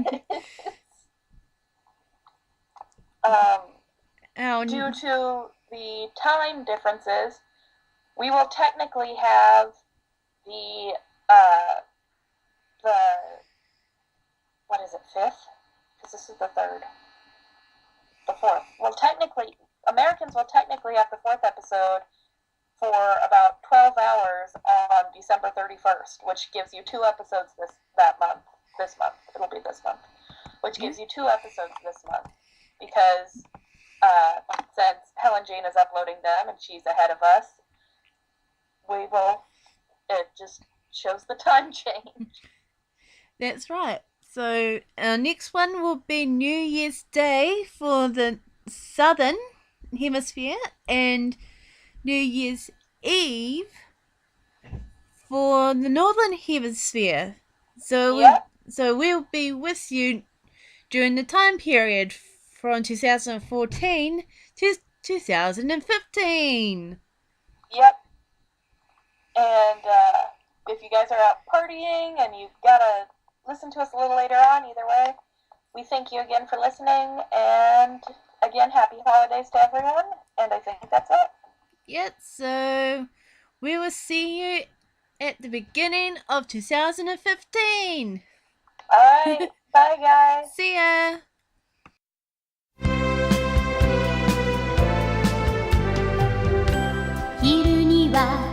S3: due to the time differences, we will technically have the what is it, 5th? Because this is the 3rd. The 4th. Well, technically, Americans will technically have the 4th episode for about 12 hours on December 31st, which gives you 2 episodes this month. It'll be this month. Which gives you 2 episodes this month. Because since Hellenjane is uploading them and she's ahead of us, it just shows the time change.
S2: That's right. So our next one will be New Year's Day for the Southern Hemisphere and New Year's Eve for the Northern Hemisphere. So we'll be with you during the time period from 2014 to 2015.
S3: Yep. And if you guys are out partying and you've got to listen to us a little later on, either way, we thank you again for listening. And again, happy holidays to everyone. And I think that's it.
S2: Yep, so we will see you at the beginning of 2015.
S3: Alright, bye guys.
S2: See ya!
S1: 昼には